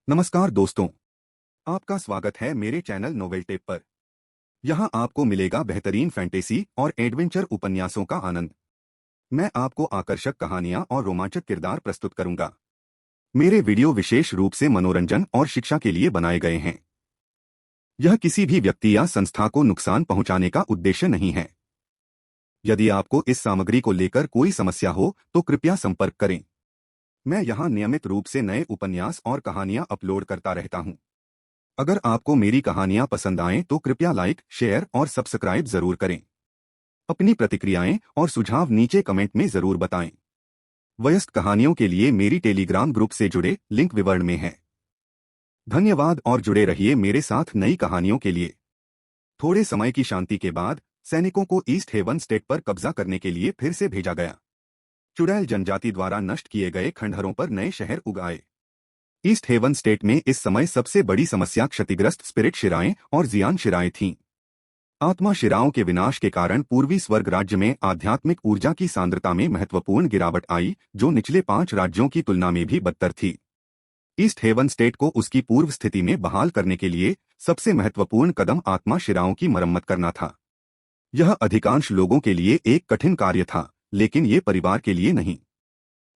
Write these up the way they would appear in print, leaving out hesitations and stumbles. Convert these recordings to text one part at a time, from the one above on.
नमस्कार दोस्तों, आपका स्वागत है मेरे चैनल नोवेल टेप पर। यहाँ आपको मिलेगा बेहतरीन फैंटेसी और एडवेंचर उपन्यासों का आनंद। मैं आपको आकर्षक कहानियाँ और रोमांचक किरदार प्रस्तुत करूंगा। मेरे वीडियो विशेष रूप से मनोरंजन और शिक्षा के लिए बनाए गए हैं। यह किसी भी व्यक्ति या संस्था को नुकसान पहुंचाने का उद्देश्य नहीं है। यदि आपको इस सामग्री को लेकर कोई समस्या हो तो कृपया संपर्क करें। मैं यहाँ नियमित रूप से नए उपन्यास और कहानियाँ अपलोड करता रहता हूँ। अगर आपको मेरी कहानियां पसंद आएं तो कृपया लाइक, शेयर और सब्सक्राइब जरूर करें। अपनी प्रतिक्रियाएं और सुझाव नीचे कमेंट में जरूर बताएं। वयस्क कहानियों के लिए मेरी टेलीग्राम ग्रुप से जुड़े, लिंक विवरण में है। धन्यवाद और जुड़े रहिए मेरे साथ नई कहानियों के लिए। थोड़े समय की शांति के बाद सैनिकों को ईस्ट हेवन स्टेट पर कब्जा करने के लिए फिर से भेजा गया। चुड़ैल जनजाति द्वारा नष्ट किए गए खंडहरों पर नए शहर उगाए। ईस्ट हेवन स्टेट में इस समय सबसे बड़ी समस्या क्षतिग्रस्त स्पिरिट शिराएं और जियान शिराएं थीं। आत्मा शिराओं के विनाश के कारण पूर्वी स्वर्ग राज्य में आध्यात्मिक ऊर्जा की सांद्रता में महत्वपूर्ण गिरावट आई, जो निचले 5 राज्यों की तुलना में भी बदतर थी। ईस्ट हेवन स्टेट को उसकी पूर्व स्थिति में बहाल करने के लिए सबसे महत्वपूर्ण कदम आत्मा शिराओं की मरम्मत करना था। यह अधिकांश लोगों के लिए एक कठिन कार्य था, लेकिन ये परिवार के लिए नहीं।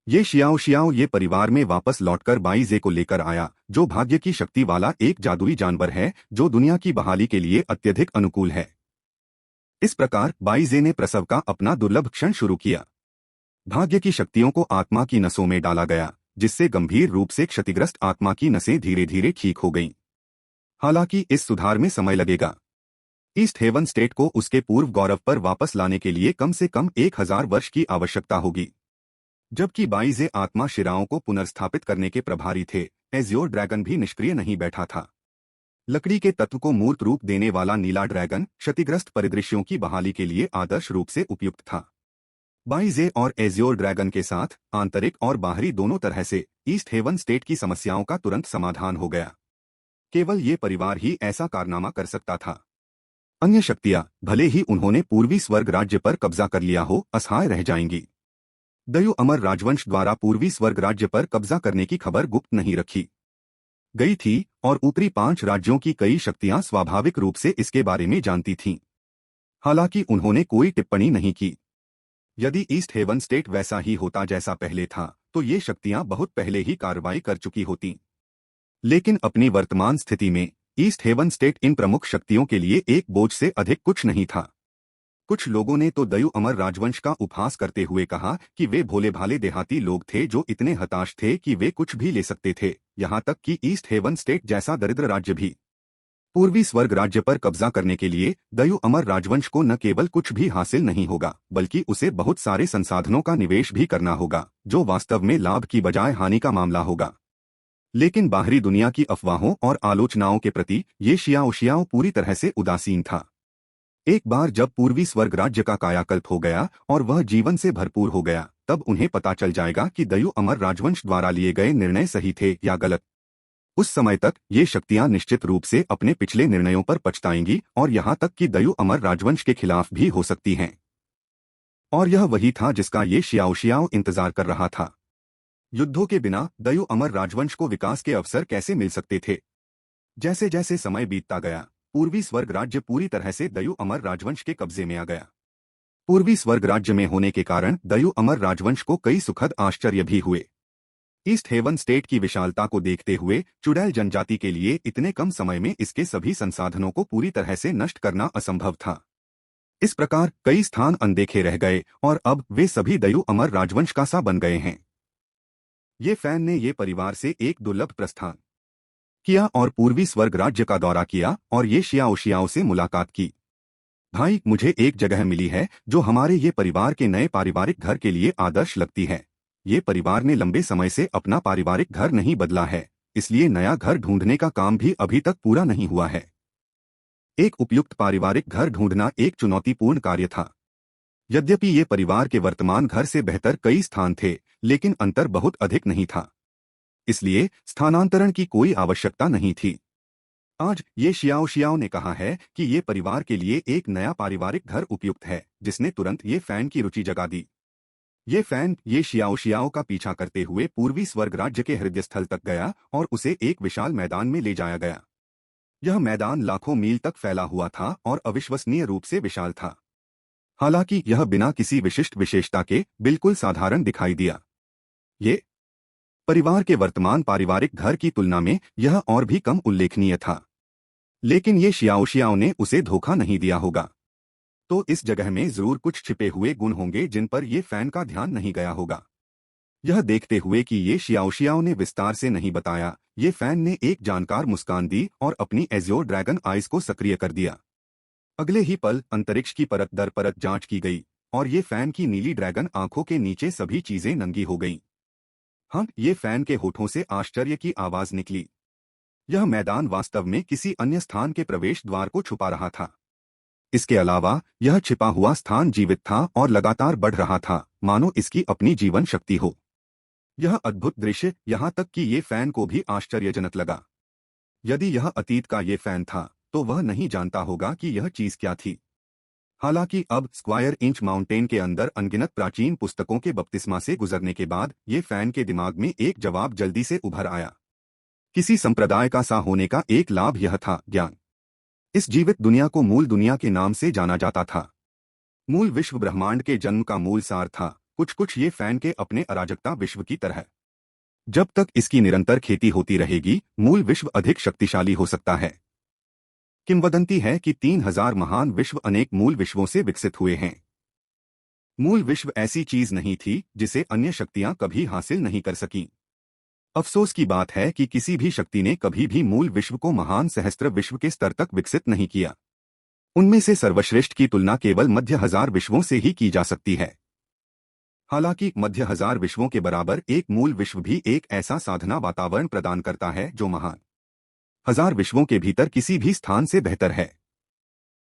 ये शियाओ शियाओ ये परिवार में वापस लौटकर बाईजे को लेकर आया, जो भाग्य की शक्ति वाला एक जादुई जानवर है जो दुनिया की बहाली के लिए अत्यधिक अनुकूल है। इस प्रकार बाईजे ने प्रसव का अपना दुर्लभ क्षण शुरू किया। भाग्य की शक्तियों को आत्मा की नसों में डाला गया, जिससे गंभीर रूप से क्षतिग्रस्त आत्मा की नसें धीरे धीरे ठीक हो गईं। हालांकि इस सुधार में समय लगेगा। ईस्ट हेवन स्टेट को उसके पूर्व गौरव पर वापस लाने के लिए कम से कम 1000 वर्ष की आवश्यकता होगी। जबकि बाईजे आत्मा शिराओं को पुनर्स्थापित करने के प्रभारी थे, एजियोर ड्रैगन भी निष्क्रिय नहीं बैठा था। लकड़ी के तत्व को मूर्त रूप देने वाला नीला ड्रैगन क्षतिग्रस्त परिदृश्यों की बहाली के लिए आदर्श रूप से उपयुक्त था। बाईजे और एजियोर ड्रैगन के साथ आंतरिक और बाहरी दोनों तरह से ईस्ट हेवन स्टेट की समस्याओं का तुरंत समाधान हो गया। केवल ये परिवार ही ऐसा कारनामा कर सकता था। अन्य शक्तियां, भले ही उन्होंने पूर्वी स्वर्ग राज्य पर कब्जा कर लिया हो, असहाय रह जाएंगी। दयु अमर राजवंश द्वारा पूर्वी स्वर्ग राज्य पर कब्जा करने की खबर गुप्त नहीं रखी गई थी और ऊपरी 5 राज्यों की कई शक्तियां स्वाभाविक रूप से इसके बारे में जानती थीं। हालांकि उन्होंने कोई टिप्पणी नहीं की। यदि ईस्ट हेवन स्टेट वैसा ही होता जैसा पहले था, तो ये शक्तियां बहुत पहले ही कार्रवाई कर चुकी होती। लेकिन अपनी वर्तमान स्थिति में ईस्ट हेवन स्टेट इन प्रमुख शक्तियों के लिए एक बोझ से अधिक कुछ नहीं था। कुछ लोगों ने तो दयु अमर राजवंश का उपहास करते हुए कहा कि वे भोले भाले देहाती लोग थे जो इतने हताश थे कि वे कुछ भी ले सकते थे, यहाँ तक कि ईस्ट हेवन स्टेट जैसा दरिद्र राज्य भी। पूर्वी स्वर्ग राज्य पर कब्जा करने के लिए दयु अमर राजवंश को न केवल कुछ भी हासिल नहीं होगा, बल्कि उसे बहुत सारे संसाधनों का निवेश भी करना होगा, जो वास्तव में लाभ की बजाय हानि का मामला होगा। लेकिन बाहरी दुनिया की अफवाहों और आलोचनाओं के प्रति ये शियाओ शियाओ पूरी तरह से उदासीन था। एक बार जब पूर्वी स्वर्ग राज्य का कायाकल्प हो गया और वह जीवन से भरपूर हो गया, तब उन्हें पता चल जाएगा कि दयु अमर राजवंश द्वारा लिए गए निर्णय सही थे या गलत। उस समय तक ये शक्तियां निश्चित रूप से अपने पिछले निर्णयों पर पछताएंगी और यहाँ तक कि दयु अमर राजवंश के खिलाफ भी हो सकती हैं। और यह वही था जिसका ये शियाओ शियाओ इंतजार कर रहा था। युद्धों के बिना दयु अमर राजवंश को विकास के अवसर कैसे मिल सकते थे? जैसे जैसे समय बीतता गया, पूर्वी स्वर्ग राज्य पूरी तरह से दयु अमर राजवंश के कब्जे में आ गया। पूर्वी स्वर्ग राज्य में होने के कारण दयु अमर राजवंश को कई सुखद आश्चर्य भी हुए। ईस्ट हेवन स्टेट की विशालता को देखते हुए चुड़ैल जनजाति के लिए इतने कम समय में इसके सभी संसाधनों को पूरी तरह से नष्ट करना असंभव था। इस प्रकार कई स्थान अनदेखे रह गए और अब वे सभी दयु अमर राजवंश का सा बन गए हैं। ये फैन ने ये परिवार से एक दुर्लभ प्रस्थान किया और पूर्वी स्वर्ग राज्य का दौरा किया और ये शियाओ शियाओ से मुलाकात की। भाई, मुझे एक जगह मिली है जो हमारे ये परिवार के नए पारिवारिक घर के लिए आदर्श लगती है। ये परिवार ने लंबे समय से अपना पारिवारिक घर नहीं बदला है, इसलिए नया घर ढूंढने का काम भी अभी तक पूरा नहीं हुआ है। एक उपयुक्त पारिवारिक घर ढूंढना एक चुनौतीपूर्ण कार्य था। यद्यपि ये परिवार के वर्तमान घर से बेहतर कई स्थान थे, लेकिन अंतर बहुत अधिक नहीं था। इसलिए स्थानांतरण की कोई आवश्यकता नहीं थी। आज ये शियाओ शियाओ ने कहा है कि ये परिवार के लिए एक नया पारिवारिक घर उपयुक्त है, जिसने तुरंत ये फैन की रुचि जगा दी। ये फैन ये शियाओ का पीछा करते हुए पूर्वी स्वर्ग राज्य के हृदय स्थल तक गया और उसे एक विशाल मैदान में ले जाया गया। यह मैदान लाखों मील तक फैला हुआ था और अविश्वसनीय रूप से विशाल था। हालांकि यह बिना किसी विशिष्ट विशेषता के बिल्कुल साधारण दिखाई दिया। ये परिवार के वर्तमान पारिवारिक घर की तुलना में यह और भी कम उल्लेखनीय था। लेकिन ये शियाओ ने उसे धोखा नहीं दिया होगा। तो इस जगह में जरूर कुछ छिपे हुए गुण होंगे जिन पर ये फैन का ध्यान नहीं गया होगा। यह देखते हुए कि ये शियाओ ने विस्तार से नहीं बताया, ये फैन ने एक जानकार मुस्कान दी और अपनी एज़्योर ड्रैगन आइज को सक्रिय कर दिया। अगले ही पल अंतरिक्ष की परत दर परत जांच की गई और ये फैन की नीली ड्रैगन आंखों के नीचे सभी चीजें नंगी हो गईं। हाँ, ये फैन के होठों से आश्चर्य की आवाज निकली। यह मैदान वास्तव में किसी अन्य स्थान के प्रवेश द्वार को छुपा रहा था। इसके अलावा यह छिपा हुआ स्थान जीवित था और लगातार बढ़ रहा था, मानो इसकी अपनी जीवन शक्ति हो। यह अद्भुत दृश्य यहाँ तक कि ये फैन को भी आश्चर्यजनक लगा। यदि यह अतीत का ये फैन था तो वह नहीं जानता होगा कि यह चीज क्या थी। हालांकि अब स्क्वायर इंच माउंटेन के अंदर अनगिनत प्राचीन पुस्तकों के बपतिस्मा से गुजरने के बाद ये फैन के दिमाग में एक जवाब जल्दी से उभर आया। किसी संप्रदाय का सा होने का एक लाभ यह था, ज्ञान। इस जीवित दुनिया को मूल दुनिया के नाम से जाना जाता था। मूल विश्व ब्रह्मांड के जन्म का मूल सार था, कुछ कुछ ये फैन के अपने अराजकता विश्व की तरह। जब तक इसकी निरंतर खेती होती रहेगी, मूल विश्व अधिक शक्तिशाली हो सकता है। किंवदंती है कि 3000 महान विश्व अनेक मूल विश्वों से विकसित हुए हैं। मूल विश्व ऐसी चीज नहीं थी जिसे अन्य शक्तियां कभी हासिल नहीं कर सकीं। अफसोस की बात है कि किसी भी शक्ति ने कभी भी मूल विश्व को महान सहस्त्र विश्व के स्तर तक विकसित नहीं किया। उनमें से सर्वश्रेष्ठ की तुलना केवल मध्य हजार विश्वों से ही की जा सकती है। हालांकि मध्य हजार विश्वों के बराबर एक मूल विश्व भी एक ऐसा साधना वातावरण प्रदान करता है जो महान हजार विश्वों के भीतर किसी भी स्थान से बेहतर है।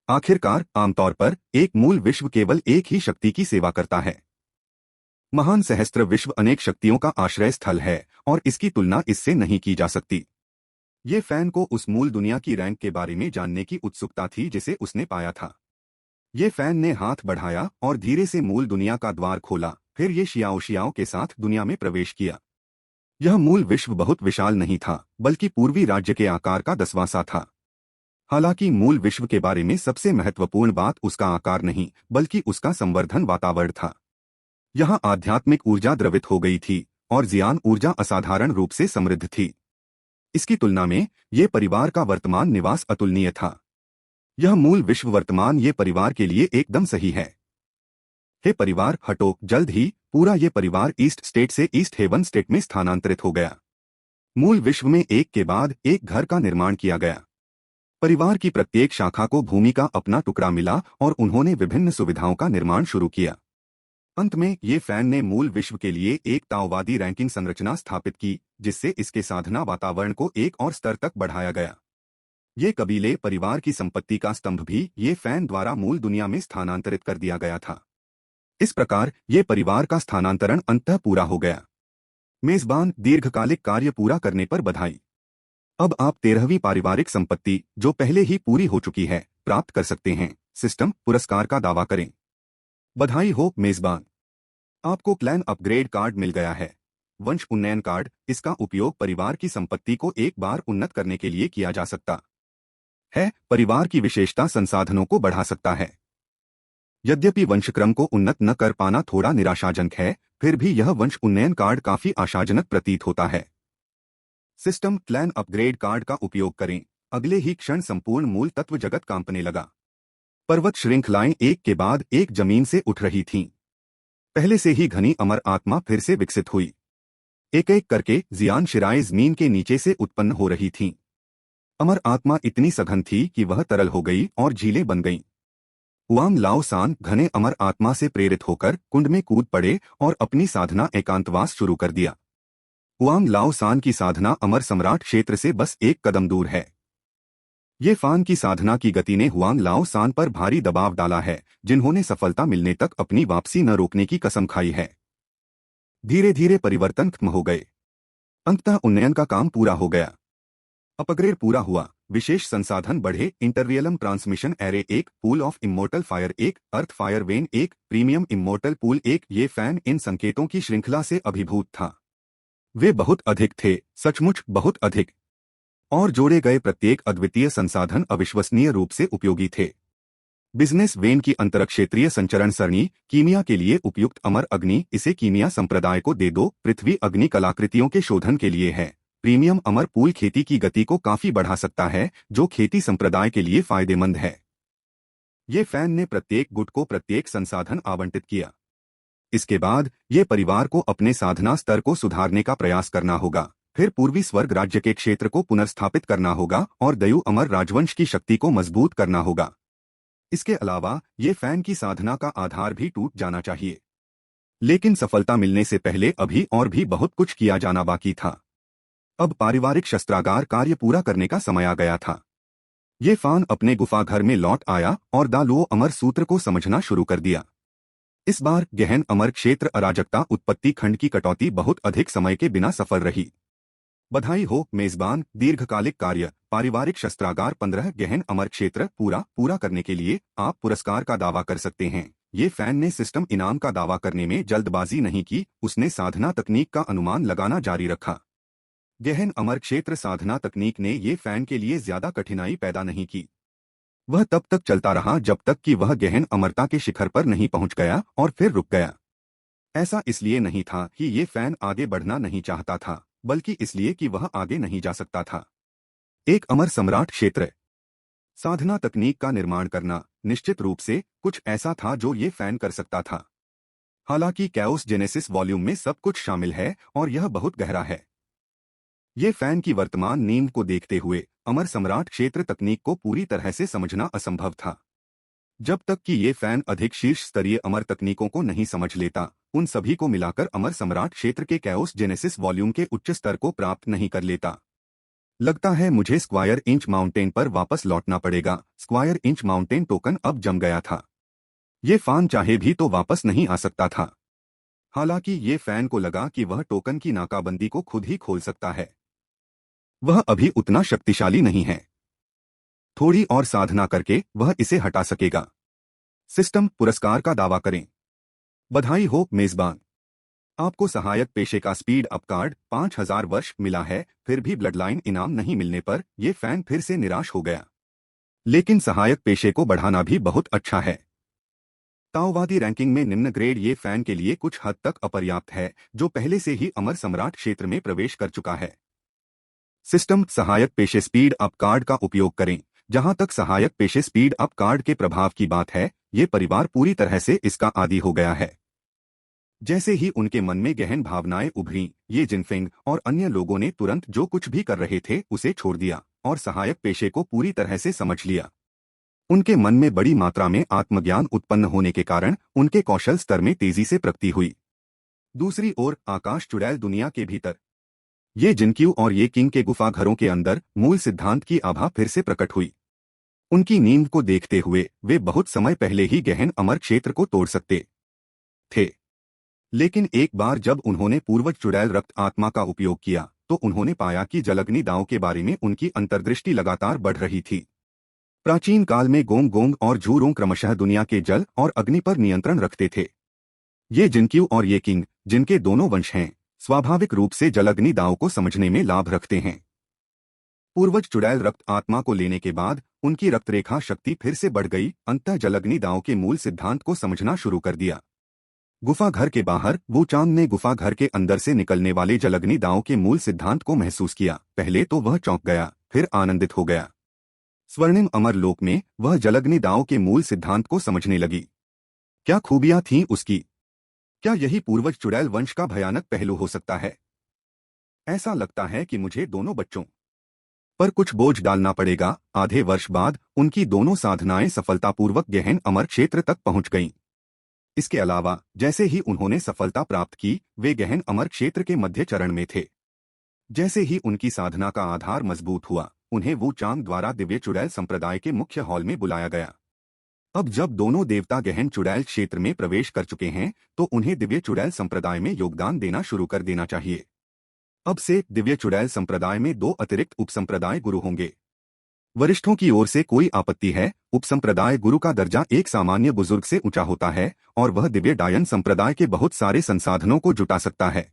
आखिरकार आमतौर पर एक मूल विश्व केवल एक ही शक्ति की सेवा करता है। महान सहस्त्र विश्व अनेक शक्तियों का आश्रय स्थल है और इसकी तुलना इससे नहीं की जा सकती। ये फैन को उस मूल दुनिया की रैंक के बारे में जानने की उत्सुकता थी जिसे उसने पाया था। ये फैन ने हाथ बढ़ाया और धीरे से मूल दुनिया का द्वार खोला, फिर ये शियाओ के साथ दुनिया में प्रवेश किया। यह मूल विश्व बहुत विशाल नहीं था, बल्कि पूर्वी राज्य के आकार का 10वां सा था। हालांकि मूल विश्व के बारे में सबसे महत्वपूर्ण बात उसका आकार नहीं, बल्कि उसका संवर्धन वातावरण था। यहाँ आध्यात्मिक ऊर्जा द्रवित हो गई थी और जियान ऊर्जा असाधारण रूप से समृद्ध थी। इसकी तुलना में ये परिवार का वर्तमान निवास अतुलनीय था। यह मूल विश्व वर्तमान ये परिवार के लिए एकदम सही है। हे परिवार, हटो, जल्द ही पूरा ये परिवार ईस्ट स्टेट से ईस्ट हेवन स्टेट में स्थानांतरित हो गया। मूल विश्व में एक के बाद एक घर का निर्माण किया गया। परिवार की प्रत्येक शाखा को भूमि का अपना टुकड़ा मिला और उन्होंने विभिन्न सुविधाओं का निर्माण शुरू किया। अंत में ये फैन ने मूल विश्व के लिए एक ताओवादी रैंकिंग संरचना स्थापित की, जिससे इसके साधना वातावरण को एक और स्तर तक बढ़ाया गया। ये कबीले परिवार की संपत्ति का स्तंभ भी ये फैन द्वारा मूल दुनिया में स्थानांतरित कर दिया गया था। इस प्रकार ये परिवार का स्थानांतरण अंततः पूरा हो गया। मेजबान, दीर्घकालिक कार्य पूरा करने पर बधाई। अब आप 13वीं पारिवारिक संपत्ति, जो पहले ही पूरी हो चुकी है, प्राप्त कर सकते हैं। सिस्टम पुरस्कार का दावा करें। बधाई हो मेजबान, आपको क्लैन अपग्रेड कार्ड मिल गया है। वंश उन्नयन कार्ड, इसका उपयोग परिवार की संपत्ति को एक बार उन्नत करने के लिए किया जा सकता है। परिवार की विशेषता संसाधनों को बढ़ा सकता है। यद्यपि वंशक्रम को उन्नत न कर पाना थोड़ा निराशाजनक है, फिर भी यह वंश उन्नयन कार्ड काफी आशाजनक प्रतीत होता है। सिस्टम क्लैन अपग्रेड कार्ड का उपयोग करें। अगले ही क्षण संपूर्ण मूल तत्व जगत कांपने लगा। पर्वत श्रृंखलाएं एक के बाद एक जमीन से उठ रही थीं। पहले से ही घनी अमर आत्मा फिर से विकसित हुई। एक एक करके जियान शिराएं जमीन के नीचे से उत्पन्न हो रही थीं। अमर आत्मा इतनी सघन थी कि वह तरल हो गई और झीलें बन गईं। हुआंग लाओ सान घने अमर आत्मा से प्रेरित होकर कुंड में कूद पड़े और अपनी साधना एकांतवास शुरू कर दिया। हुआंग लाओ सान की साधना अमर सम्राट क्षेत्र से बस एक कदम दूर है। ये फान की साधना की गति ने हुआंग लाओ सान पर भारी दबाव डाला है, जिन्होंने सफलता मिलने तक अपनी वापसी न रोकने की कसम खाई है। धीरे धीरे परिवर्तन खत्म हो गए। अंततः उन्नयन का काम पूरा हो गया। अपग्रेड पूरा हुआ। विशेष संसाधन बढ़े, interrealm transmission array 1, pool of immortal fire 1, earth fire vein 1, premium immortal pool 1। ये फैन इन संकेतों की श्रृंखला से अभिभूत था। वे बहुत अधिक थे, सचमुच बहुत अधिक, और जोड़े गए प्रत्येक अद्वितीय संसाधन अविश्वसनीय रूप से उपयोगी थे। बिजनेस वेन की अंतरक्षेत्रीय संचरण सरणी, कीमिया के लिए उपयुक्त अमर अग्नि, इसे कीमिया संप्रदाय को दे दो। पृथ्वी अग्नि कलाकृतियों के शोधन के लिए है। प्रीमियम अमर पूल खेती की गति को काफी बढ़ा सकता है, जो खेती संप्रदाय के लिए फायदेमंद है। ये फैन ने प्रत्येक गुट को प्रत्येक संसाधन आवंटित किया। इसके बाद ये परिवार को अपने साधना स्तर को सुधारने का प्रयास करना होगा। फिर पूर्वी स्वर्ग राज्य के क्षेत्र को पुनर्स्थापित करना होगा और दयु अमर राजवंश की शक्ति को मजबूत करना होगा। इसके अलावा ये फैन की साधना का आधार भी टूट जाना चाहिए। लेकिन सफलता मिलने से पहले अभी और भी बहुत कुछ किया जाना बाकी था। अब पारिवारिक शस्त्रागार कार्य पूरा करने का समय आ गया था। ये फैन अपने गुफा घर में लौट आया और दालुओ अमर सूत्र को समझना शुरू कर दिया। इस बार गहन अमर क्षेत्र अराजकता उत्पत्ति खंड की कटौती बहुत अधिक समय के बिना सफल रही। बधाई हो मेजबान। दीर्घकालिक कार्य पारिवारिक शस्त्रागार 15 गहन अमर क्षेत्र पूरा करने के लिए आप पुरस्कार का दावा कर सकते हैं। ये फैन ने सिस्टम इनाम का दावा करने में जल्दबाजी नहीं की, उसने साधना तकनीक का अनुमान लगाना जारी रखा। गहन अमर क्षेत्र साधना तकनीक ने ये फैन के लिए ज्यादा कठिनाई पैदा नहीं की। वह तब तक चलता रहा जब तक कि वह गहन अमरता के शिखर पर नहीं पहुंच गया और फिर रुक गया। ऐसा इसलिए नहीं था कि ये फैन आगे बढ़ना नहीं चाहता था, बल्कि इसलिए कि वह आगे नहीं जा सकता था। एक अमर सम्राट क्षेत्र साधना तकनीक का निर्माण करना निश्चित रूप से कुछ ऐसा था जो ये फैन कर सकता था। हालांकि कैओस जेनेसिस वॉल्यूम में सब कुछ शामिल है और यह बहुत गहरा है। ये फैन की वर्तमान नींव को देखते हुए अमर सम्राट क्षेत्र तकनीक को पूरी तरह से समझना असंभव था। जब तक कि ये फैन अधिक शीर्ष स्तरीय अमर तकनीकों को नहीं समझ लेता, उन सभी को मिलाकर अमर सम्राट क्षेत्र के कैओस जेनेसिस वॉल्यूम के उच्च स्तर को प्राप्त नहीं कर लेता। लगता है मुझे स्क्वायर इंच माउंटेन पर वापस लौटना पड़ेगा। स्क्वायर इंच माउंटेन टोकन अब जम गया था। ये फैन चाहे भी तो वापस नहीं आ सकता था। हालांकि ये फैन को लगा कि वह टोकन की नाकाबंदी को खुद ही खोल सकता है। वह अभी उतना शक्तिशाली नहीं है। थोड़ी और साधना करके वह इसे हटा सकेगा। सिस्टम पुरस्कार का दावा करें। बधाई हो मेजबान, आपको सहायक पेशे का स्पीड अप कार्ड 5000 वर्ष मिला है। फिर भी ब्लडलाइन इनाम नहीं मिलने पर यह फैन फिर से निराश हो गया। लेकिन सहायक पेशे को बढ़ाना भी बहुत अच्छा है। ताओवादी रैंकिंग में निम्न ग्रेड ये फैन के लिए कुछ हद तक अपर्याप्त है, जो पहले से ही अमर सम्राट क्षेत्र में प्रवेश कर चुका है। सिस्टम सहायक पेशे स्पीड अप कार्ड का उपयोग करें। जहां तक सहायक पेशे स्पीड अप कार्ड के प्रभाव की बात है, ये परिवार पूरी तरह से इसका आदी हो गया है। जैसे ही उनके मन में गहन भावनाएं उभरी, ये जिनफेंग और अन्य लोगों ने तुरंत जो कुछ भी कर रहे थे उसे छोड़ दिया और सहायक पेशे को पूरी तरह से समझ लिया। उनके मन में बड़ी मात्रा में आत्मज्ञान उत्पन्न होने के कारण उनके कौशल स्तर में तेजी से प्रगति हुई। दूसरी ओर आकाश चुड़ैल दुनिया के भीतर ये जिनक्यू और ये किंग के गुफा घरों के अंदर मूल सिद्धांत की आभा फिर से प्रकट हुई। उनकी नींव को देखते हुए वे बहुत समय पहले ही गहन अमर क्षेत्र को तोड़ सकते थे। लेकिन एक बार जब उन्होंने पूर्वज चुड़ैल रक्त आत्मा का उपयोग किया तो उन्होंने पाया कि जलग्नि दांव के बारे में उनकी अंतर्दृष्टि लगातार बढ़ रही थी। प्राचीन काल में गोंग गोंग और झूरों क्रमशः दुनिया के जल और अग्नि पर नियंत्रण रखते थे। ये जिनक्यू और ये किंग, जिनके दोनों वंश हैं, स्वाभाविक रूप से जलग्नि दांव को समझने में लाभ रखते हैं। पूर्वज चुड़ैल रक्त आत्मा को लेने के बाद उनकी रक्तरेखा शक्ति फिर से बढ़ गई। अंततः जलग्नि दांव के मूल सिद्धांत को समझना शुरू कर दिया। गुफा घर के बाहर वो चांद ने गुफा घर के अंदर से निकलने वाले जलग्नि दांव के मूल सिद्धांत को महसूस किया। पहले तो वह चौंक गया, फिर आनंदित हो गया। स्वर्णिम अमर लोक में वह जलग्नि दांव के मूल सिद्धांत को समझने लगी। क्या खूबियां थीं उसकी! क्या यही पूर्वज चुड़ैल वंश का भयानक पहलू हो सकता है? ऐसा लगता है कि मुझे दोनों बच्चों पर कुछ बोझ डालना पड़ेगा। आधे वर्ष बाद उनकी दोनों साधनाएं सफलतापूर्वक गहन अमर क्षेत्र तक पहुंच गईं। इसके अलावा जैसे ही उन्होंने सफलता प्राप्त की, वे गहन अमर क्षेत्र के मध्य चरण में थे। जैसे ही उनकी साधना का आधार मजबूत हुआ, उन्हें वू चांग द्वारा दिव्य चुड़ैल संप्रदाय के मुख्य हॉल में बुलाया गया। अब जब दोनों देवता गहन चुड़ैल क्षेत्र में प्रवेश कर चुके हैं, तो उन्हें दिव्य चुड़ैल संप्रदाय में योगदान देना शुरू कर देना चाहिए। अब से दिव्य चुड़ैल संप्रदाय में 2 अतिरिक्त उपसंप्रदाय गुरु होंगे। वरिष्ठों की ओर से कोई आपत्ति है, उपसंप्रदाय गुरु का दर्जा एक सामान्य बुजुर्ग से ऊंचा होता है और वह दिव्य डायन संप्रदाय के बहुत सारे संसाधनों को जुटा सकता है।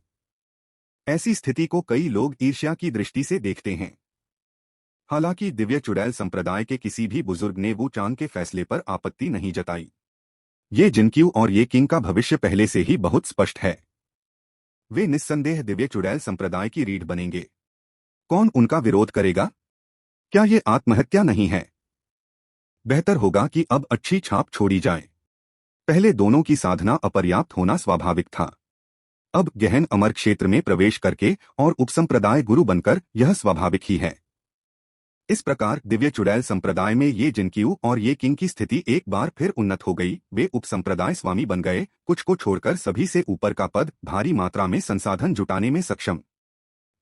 ऐसी स्थिति को कई लोग ईर्ष्या की दृष्टि से देखते हैं। हालांकि दिव्य चुड़ैल संप्रदाय के किसी भी बुजुर्ग ने वू चांग के फैसले पर आपत्ति नहीं जताई। ये जिनक्यू और ये किंग का भविष्य पहले से ही बहुत स्पष्ट है। वे निस्संदेह दिव्य चुड़ैल संप्रदाय की रीढ़ बनेंगे। कौन उनका विरोध करेगा? क्या ये आत्महत्या नहीं है? बेहतर होगा कि अब अच्छी छाप छोड़ी जाए। पहले दोनों की साधना अपर्याप्त होना स्वाभाविक था। अब गहन अमर क्षेत्र में प्रवेश करके और उपसंप्रदाय गुरु बनकर यह स्वाभाविक ही है। इस प्रकार दिव्य चुड़ैल संप्रदाय में ये जिनक्यू और ये किंग की स्थिति एक बार फिर उन्नत हो गई। वे उपसंप्रदाय स्वामी बन गए, कुछ को छोड़कर सभी से ऊपर का पद, भारी मात्रा में संसाधन जुटाने में सक्षम।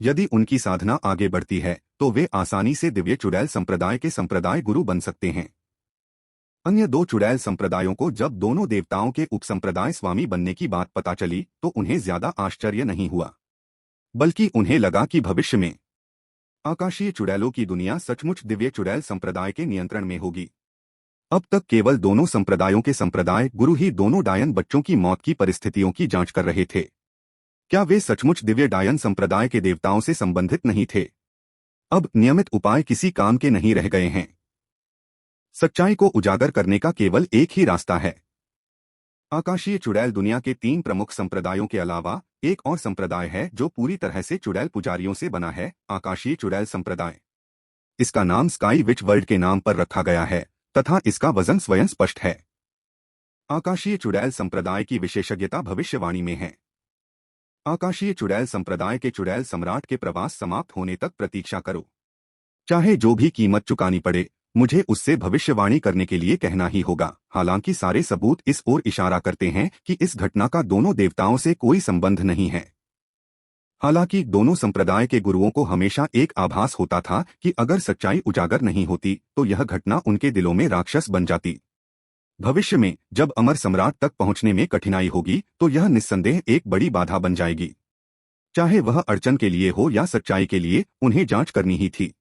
यदि उनकी साधना आगे बढ़ती है तो वे आसानी से दिव्य चुड़ैल संप्रदाय के संप्रदाय गुरु बन सकते हैं। अन्य दो चुड़ैल संप्रदायों को जब दोनों देवताओं के उपसंप्रदाय स्वामी बनने की बात पता चली तो उन्हें ज्यादा आश्चर्य नहीं हुआ, बल्कि उन्हें लगा कि भविष्य में आकाशीय चुड़ैलों की दुनिया सचमुच दिव्य चुड़ैल संप्रदाय के नियंत्रण में होगी। अब तक केवल दोनों संप्रदायों के संप्रदाय गुरु ही दोनों डायन बच्चों की मौत की परिस्थितियों की जांच कर रहे थे। क्या वे सचमुच दिव्य डायन संप्रदाय के देवताओं से संबंधित नहीं थे? अब नियमित उपाय किसी काम के नहीं रह गए हैं। सच्चाई को उजागर करने का केवल एक ही रास्ता है। आकाशीय चुड़ैल दुनिया के 3 प्रमुख संप्रदायों के अलावा एक और संप्रदाय है जो पूरी तरह से चुड़ैल पुजारियों से बना है, आकाशीय चुड़ैल संप्रदाय। इसका नाम स्काई विच वर्ल्ड के नाम पर रखा गया है तथा इसका वजन स्वयं स्पष्ट है। आकाशीय चुड़ैल संप्रदाय की विशेषज्ञता भविष्यवाणी में है। आकाशीय चुड़ैल संप्रदाय के चुड़ैल सम्राट के प्रवास समाप्त होने तक प्रतीक्षा करो। चाहे जो भी कीमत चुकानी पड़े, मुझे उससे भविष्यवाणी करने के लिए कहना ही होगा। हालांकि सारे सबूत इस ओर इशारा करते हैं कि इस घटना का दोनों देवताओं से कोई संबंध नहीं है। हालांकि दोनों संप्रदाय के गुरुओं को हमेशा एक आभास होता था कि अगर सच्चाई उजागर नहीं होती तो यह घटना उनके दिलों में राक्षस बन जाती। भविष्य में जब अमर सम्राट तक पहुंचने में कठिनाई होगी तो यह निस्संदेह एक बड़ी बाधा बन जाएगी। चाहे वह अड़चन के लिए हो या सच्चाई के लिए, उन्हें जांच करनी ही थी।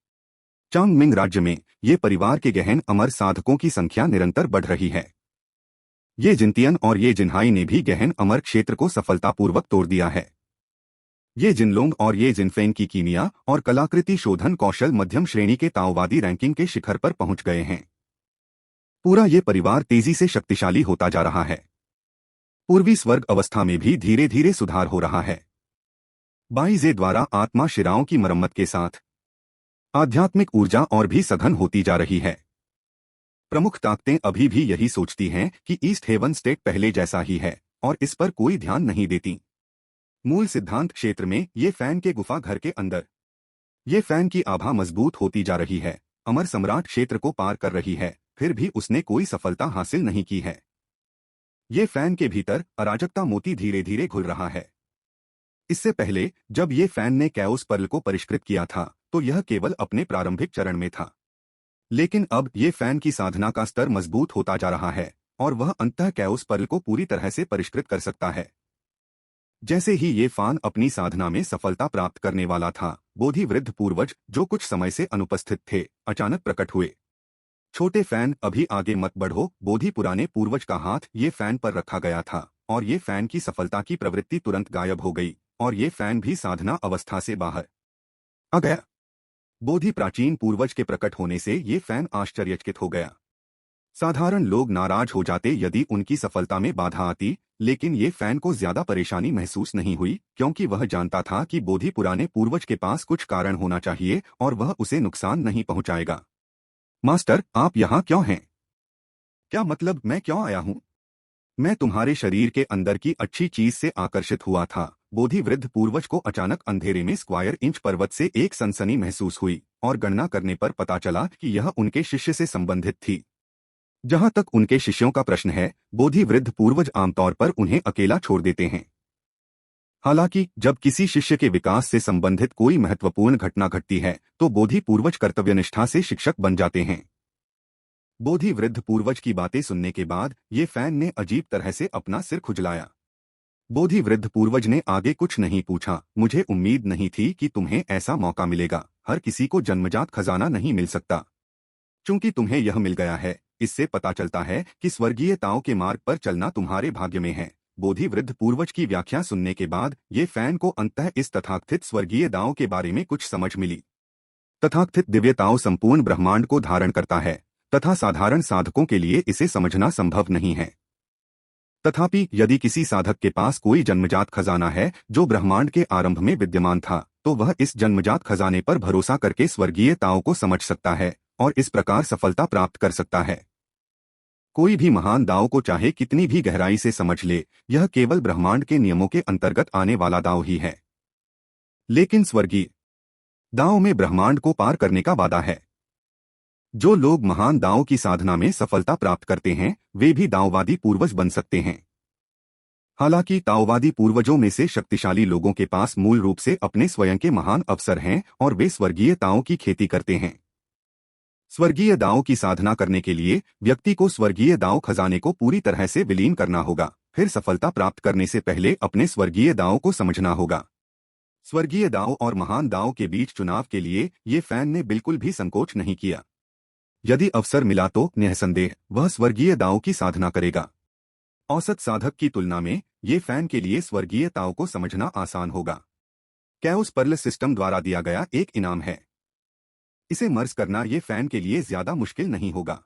चांगमिंग राज्य में ये परिवार के गहन अमर साधकों की संख्या निरंतर बढ़ रही है। ये जिनतियन और ये जिन्हाई ने भी गहन अमर क्षेत्र को सफलतापूर्वक तोड़ दिया है। ये जिनलोंग और ये जिनफेंग की कीमिया और कलाकृति शोधन कौशल मध्यम श्रेणी के ताओवादी रैंकिंग के शिखर पर पहुंच गए हैं। पूरा ये परिवार तेजी से शक्तिशाली होता जा रहा है। पूर्वी स्वर्ग अवस्था में भी धीरे धीरे सुधार हो रहा है। बाइजे द्वारा आत्मा शिराओं की मरम्मत के साथ आध्यात्मिक ऊर्जा और भी सघन होती जा रही है। प्रमुख ताकतें अभी भी यही सोचती हैं कि ईस्ट हेवन स्टेट पहले जैसा ही है और इस पर कोई ध्यान नहीं देती। मूल सिद्धांत क्षेत्र में ये फैन के गुफा घर के अंदर ये फैन की आभा मजबूत होती जा रही है। अमर सम्राट क्षेत्र को पार कर रही है, फिर भी उसने कोई सफलता हासिल नहीं की है। ये फैन के भीतर अराजकता मोती धीरे धीरे घुल रहा है। इससे पहले जब ये फैन ने कैओस पर्ल को परिष्कृत किया था तो यह केवल अपने प्रारंभिक चरण में था, लेकिन अब ये फैन की साधना का स्तर मजबूत होता जा रहा है और वह अंततः कैओस पर्ल को पूरी तरह से परिष्कृत कर सकता है। जैसे ही ये फान अपनी साधना में सफलता प्राप्त करने वाला था, बोधि वृद्ध पूर्वज जो कुछ समय से अनुपस्थित थे अचानक प्रकट हुए। छोटे फैन अभी आगे मत बढ़ो। बोधि पुराने पूर्वज का हाथ ये फैन पर रखा गया था और ये फैन की सफलता की प्रवृत्ति तुरंत गायब हो गई और ये फैन भी साधना अवस्था से बाहर आ गया। बोधि प्राचीन पूर्वज के प्रकट होने से ये फैन आश्चर्यचकित हो गया। साधारण लोग नाराज हो जाते यदि उनकी सफलता में बाधा आती, लेकिन ये फैन को ज्यादा परेशानी महसूस नहीं हुई क्योंकि वह जानता था कि बोधि पुराने पूर्वज के पास कुछ कारण होना चाहिए और वह उसे नुकसान नहीं पहुंचाएगा। मास्टर, आप यहाँ क्यों हैं? क्या मतलब मैं क्यों आया हूँ? मैं तुम्हारे शरीर के अंदर की अच्छी चीज से आकर्षित हुआ था। बोधि वृद्ध पूर्वज को अचानक अंधेरे में स्क्वायर इंच पर्वत से एक सनसनी महसूस हुई और गणना करने पर पता चला कि यह उनके शिष्य से संबंधित थी। जहां तक उनके शिष्यों का प्रश्न है, बोधि वृद्ध पूर्वज आमतौर पर उन्हें अकेला छोड़ देते हैं। हालांकि जब किसी शिष्य के विकास से संबंधित कोई महत्वपूर्ण घटना घटती है तो बोधि पूर्वज कर्तव्यनिष्ठा से शिक्षक बन जाते हैं। बोधि वृद्ध पूर्वज की बातें सुनने के बाद ये फैन ने अजीब तरह से अपना सिर खुजलाया। बोधि वृद्ध पूर्वज ने आगे कुछ नहीं पूछा। मुझे उम्मीद नहीं थी कि तुम्हें ऐसा मौका मिलेगा। हर किसी को जन्मजात खजाना नहीं मिल सकता। चूंकि तुम्हें यह मिल गया है, इससे पता चलता है कि स्वर्गीयताओं के मार्ग पर चलना तुम्हारे भाग्य में है। बोधि वृद्ध पूर्वज की व्याख्या सुनने के बाद ये फैन को अंततः इस तथाकथित स्वर्गीय दाओं के बारे में कुछ समझ मिली। तथाकथित दिव्यताओं संपूर्ण ब्रह्मांड को धारण करता है तथा साधारण साधकों के लिए इसे समझना संभव नहीं है। तथापि यदि किसी साधक के पास कोई जन्मजात खजाना है जो ब्रह्मांड के आरंभ में विद्यमान था, तो वह इस जन्मजात खजाने पर भरोसा करके स्वर्गीयताओं को समझ सकता है और इस प्रकार सफलता प्राप्त कर सकता है। कोई भी महान दाव को चाहे कितनी भी गहराई से समझ ले, यह केवल ब्रह्मांड के नियमों के अंतर्गत आने वाला दाव ही है। लेकिन स्वर्गीय दाव में ब्रह्मांड को पार करने का वादा है। जो लोग महान दाव की साधना में सफलता प्राप्त करते हैं, वे भी दाववादी पूर्वज बन सकते हैं। हालांकि ताओवादी पूर्वजों में से शक्तिशाली लोगों के पास मूल रूप से अपने स्वयं के महान अवसर हैं और वे स्वर्गीय ताओं की खेती करते हैं। स्वर्गीय दाओं की साधना करने के लिए व्यक्ति को स्वर्गीय दाओ खजाने को पूरी तरह से विलीन करना होगा। फिर सफलता प्राप्त करने से पहले अपने स्वर्गीय दाओं को समझना होगा। स्वर्गीय दाओ और महान दाओ के बीच चुनाव के लिए ये फैन ने बिल्कुल भी संकोच नहीं किया। यदि अवसर मिला तो निःसंदेह वह स्वर्गीय दाओ की साधना करेगा। औसत साधक की तुलना में ये फैन के लिए स्वर्गीय ताओ को समझना आसान होगा। कैओस पर्ल सिस्टम द्वारा दिया गया एक इनाम है। इसे मर्ज करना ये फैन के लिए ज्यादा मुश्किल नहीं होगा।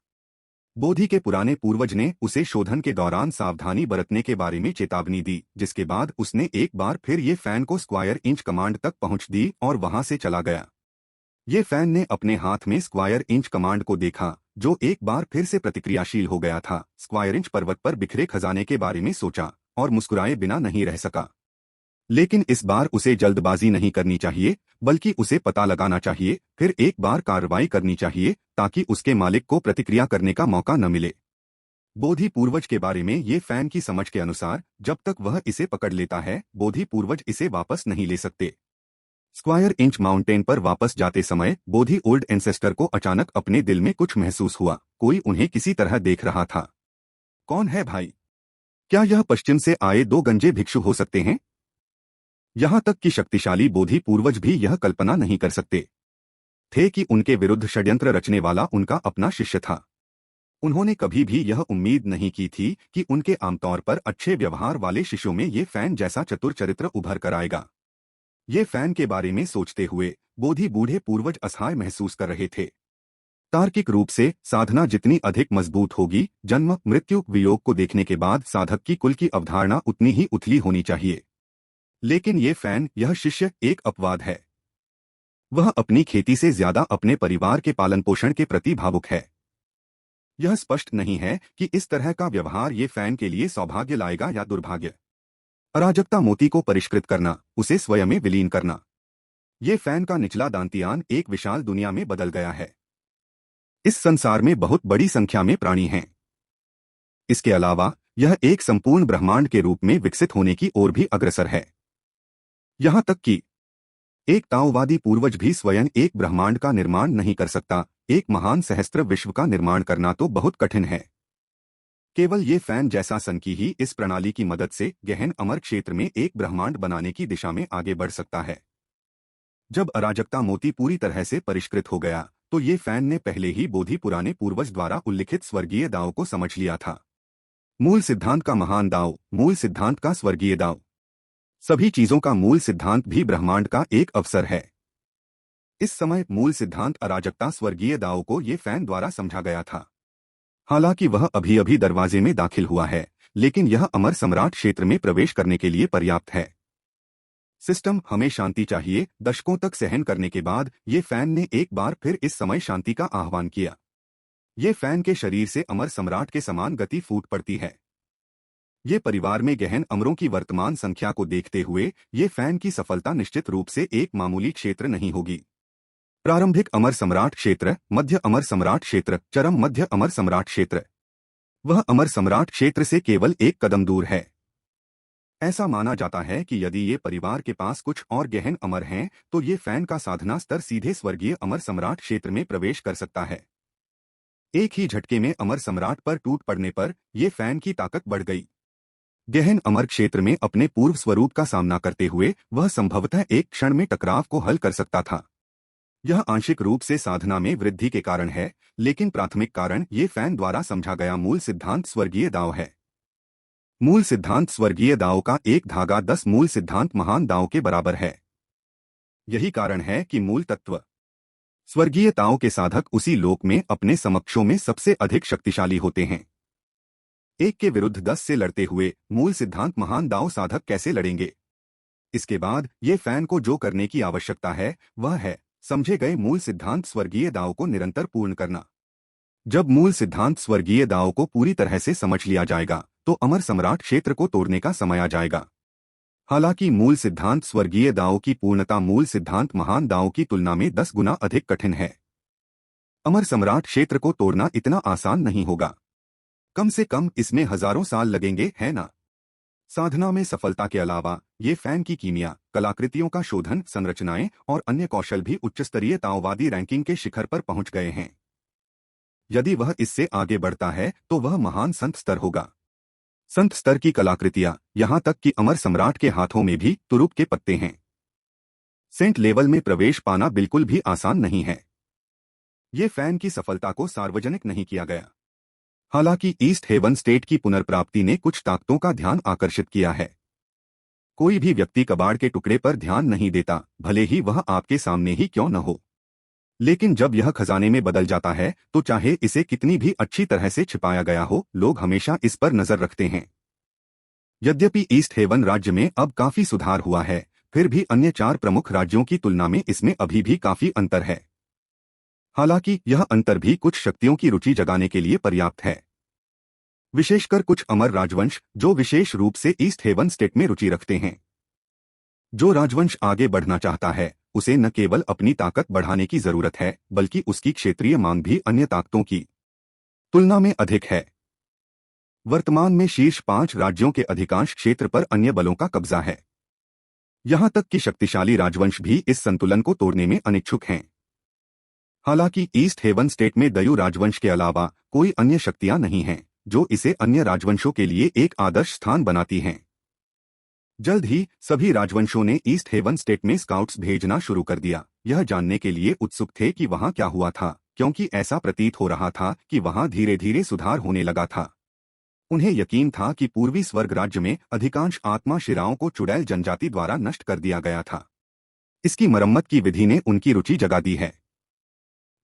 बोधि के पुराने पूर्वज ने उसे शोधन के दौरान सावधानी बरतने के बारे में चेतावनी दी, जिसके बाद उसने एक बार फिर ये फैन को स्क्वायर इंच कमांड तक पहुंच दी और वहां से चला गया। ये फैन ने अपने हाथ में स्क्वायर इंच कमांड को देखा, जो एक बार फिर से प्रतिक्रियाशील हो गया था। स्क्वायर इंच पर्वत पर बिखरे खजाने के बारे में सोचा और मुस्कुराए बिना नहीं रह सका। लेकिन इस बार उसे जल्दबाजी नहीं करनी चाहिए, बल्कि उसे पता लगाना चाहिए, फिर एक बार कार्रवाई करनी चाहिए ताकि उसके मालिक को प्रतिक्रिया करने का मौका न मिले। बोधि पूर्वज के बारे में ये फैन की समझ के अनुसार जब तक वह इसे पकड़ लेता है, बोधि पूर्वज इसे वापस नहीं ले सकते। स्क्वायर इंच माउंटेन पर वापस जाते समय बोधि ओल्ड एंसेस्टर को अचानक अपने दिल में कुछ महसूस हुआ। कोई उन्हें किसी तरह देख रहा था। कौन है भाई? क्या यह पश्चिम से आए दो गंजे भिक्षु हो सकते हैं? यहां तक कि शक्तिशाली बोधि पूर्वज भी यह कल्पना नहीं कर सकते थे कि उनके विरुद्ध षड्यंत्र रचने वाला उनका अपना शिष्य था। उन्होंने कभी भी यह उम्मीद नहीं की थी कि उनके आमतौर पर अच्छे व्यवहार वाले शिष्यों में ये फैन जैसा चतुर चरित्र उभर कर आएगा। ये फैन के बारे में सोचते हुए बोधि बूढ़े पूर्वज असहाय महसूस कर रहे थे। तार्किक रूप से साधना जितनी अधिक मजबूत होगी, जन्म मृत्यु वियोग को देखने के बाद साधक की कुल की अवधारणा उतनी ही उथली होनी चाहिए। लेकिन ये फैन, यह शिष्य, एक अपवाद है। वह अपनी खेती से ज्यादा अपने परिवार के पालन पोषण के प्रति भावुक है। यह स्पष्ट नहीं है कि इस तरह का व्यवहार ये फैन के लिए सौभाग्य लाएगा या दुर्भाग्य। अराजकता मोती को परिष्कृत करना, उसे स्वयं में विलीन करना। ये फैन का निचला दांतियान एक विशाल दुनिया में बदल गया है। इस संसार में बहुत बड़ी संख्या में प्राणी हैं। इसके अलावा यह एक संपूर्ण ब्रह्मांड के रूप में विकसित होने की ओर भी अग्रसर है। यहां तक कि एक ताओवादी पूर्वज भी स्वयं एक ब्रह्मांड का निर्माण नहीं कर सकता। एक महान सहस्त्र विश्व का निर्माण करना तो बहुत कठिन है। केवल ये फैन जैसा सनकी ही इस प्रणाली की मदद से गहन अमर क्षेत्र में एक ब्रह्मांड बनाने की दिशा में आगे बढ़ सकता है। जब अराजकता मोती पूरी तरह से परिष्कृत हो गया, तो ये फैन ने पहले ही बोधि पुराने पूर्वज द्वारा उल्लिखित स्वर्गीय दाव को समझ लिया था। मूल सिद्धांत का महान दाव, मूल सिद्धांत का स्वर्गीय दाव। सभी चीजों का मूल सिद्धांत भी ब्रह्मांड का एक अवसर है। इस समय मूल सिद्धांत अराजकता स्वर्गीय दाव को ये फैन द्वारा समझा गया था। हालांकि वह अभी अभी दरवाजे में दाखिल हुआ है, लेकिन यह अमर सम्राट क्षेत्र में प्रवेश करने के लिए पर्याप्त है। सिस्टम, हमें शांति चाहिए। दशकों तक सहन करने के बाद ये फैन ने एक बार फिर इस समय शांति का आह्वान किया। ये फैन के शरीर से अमर सम्राट के समान गति फूट पड़ती है। ये परिवार में गहन अमरों की वर्तमान संख्या को देखते हुए ये फैन की सफलता निश्चित रूप से एक मामूली क्षेत्र नहीं होगी। प्रारंभिक अमर सम्राट क्षेत्र, मध्य अमर सम्राट क्षेत्र, चरम मध्य अमर सम्राट क्षेत्र। वह अमर सम्राट क्षेत्र से केवल एक कदम दूर है। ऐसा माना जाता है कि यदि ये परिवार के पास कुछ और गहन अमर हैं, तो ये फैन का साधना स्तर सीधे स्वर्गीय अमर सम्राट क्षेत्र में प्रवेश कर सकता है। एक ही झटके में अमर सम्राट पर टूट पड़ने पर ये फैन की ताकत बढ़ गई। गहन अमर क्षेत्र में अपने पूर्व स्वरूप का सामना करते हुए वह संभवतः एक क्षण में टकराव को हल कर सकता था। यह आंशिक रूप से साधना में वृद्धि के कारण है, लेकिन प्राथमिक कारण ये फैन द्वारा समझा गया मूल सिद्धांत स्वर्गीय दाव है। मूल सिद्धांत स्वर्गीय दाव का एक धागा 10 मूल सिद्धांत महान दाव के बराबर है। यही कारण है कि मूल तत्व स्वर्गीय ताओ के साधक उसी लोक में अपने समक्षों में सबसे अधिक शक्तिशाली होते हैं। एक के विरुद्ध 10 से लड़ते हुए मूल सिद्धांत महान दाव साधक कैसे लड़ेंगे? इसके बाद ये फैन को जो करने की आवश्यकता है वह है समझे गए मूल सिद्धांत स्वर्गीय दाव को निरंतर पूर्ण करना। जब मूल सिद्धांत स्वर्गीय दाव को पूरी तरह से समझ लिया जाएगा तो अमर सम्राट क्षेत्र को तोड़ने का समय आ जाएगा। हालांकि मूल सिद्धांत स्वर्गीय दाव की पूर्णता मूल सिद्धांत महान दाव की तुलना में 10 गुना अधिक कठिन है। अमर सम्राट क्षेत्र को तोड़ना इतना आसान नहीं होगा। कम से कम इसमें हजारों साल लगेंगे, है ना? साधना में सफलता के अलावा ये फैन की कीमिया, कलाकृतियों का शोधन, संरचनाएं और अन्य कौशल भी उच्चस्तरीय ताओवादी रैंकिंग के शिखर पर पहुंच गए हैं। यदि वह इससे आगे बढ़ता है तो वह महान संत स्तर होगा। संत स्तर की कलाकृतियां, यहां तक कि अमर सम्राट के हाथों में भी तुरुप के पत्ते हैं। सेंट लेवल में प्रवेश पाना बिल्कुल भी आसान नहीं है। ये फैन की सफलता को सार्वजनिक नहीं किया गया। हालांकि ईस्ट हेवन स्टेट की पुनर्प्राप्ति ने कुछ ताकतों का ध्यान आकर्षित किया है। कोई भी व्यक्ति कबाड़ के टुकड़े पर ध्यान नहीं देता, भले ही वह आपके सामने ही क्यों न हो। लेकिन जब यह खजाने में बदल जाता है तो चाहे इसे कितनी भी अच्छी तरह से छिपाया गया हो, लोग हमेशा इस पर नजर रखते हैं। यद्यपि ईस्ट हेवन राज्य में अब काफी सुधार हुआ है, फिर भी अन्य 4 प्रमुख राज्यों की तुलना में इसमें अभी भी काफी अंतर है। हालांकि यह अंतर भी कुछ शक्तियों की रुचि जगाने के लिए पर्याप्त है, विशेषकर कुछ अमर राजवंश जो विशेष रूप से ईस्ट हेवन स्टेट में रुचि रखते हैं। जो राजवंश आगे बढ़ना चाहता है उसे न केवल अपनी ताकत बढ़ाने की जरूरत है, बल्कि उसकी क्षेत्रीय मांग भी अन्य ताकतों की तुलना में अधिक है। वर्तमान में शीर्ष 5 राज्यों के अधिकांश क्षेत्र पर अन्य बलों का कब्जा है। यहां तक कि शक्तिशाली राजवंश भी इस संतुलन को तोड़ने में अनिच्छुक हैं। हालांकि ईस्ट हेवन स्टेट में दयु राजवंश के अलावा कोई अन्य शक्तियां नहीं हैं जो इसे अन्य राजवंशों के लिए एक आदर्श स्थान बनाती हैं। जल्द ही सभी राजवंशों ने ईस्ट हेवन स्टेट में स्काउट्स भेजना शुरू कर दिया, यह जानने के लिए उत्सुक थे कि वहां क्या हुआ था, क्योंकि ऐसा प्रतीत हो रहा था कि वहां धीरे धीरे सुधार होने लगा था। उन्हें यकीन था कि पूर्वी स्वर्ग राज्य में अधिकांश आत्मा शिराओं को चुड़ैल जनजाति द्वारा नष्ट कर दिया गया था। इसकी मरम्मत की विधि ने उनकी रुचि जगा दी है।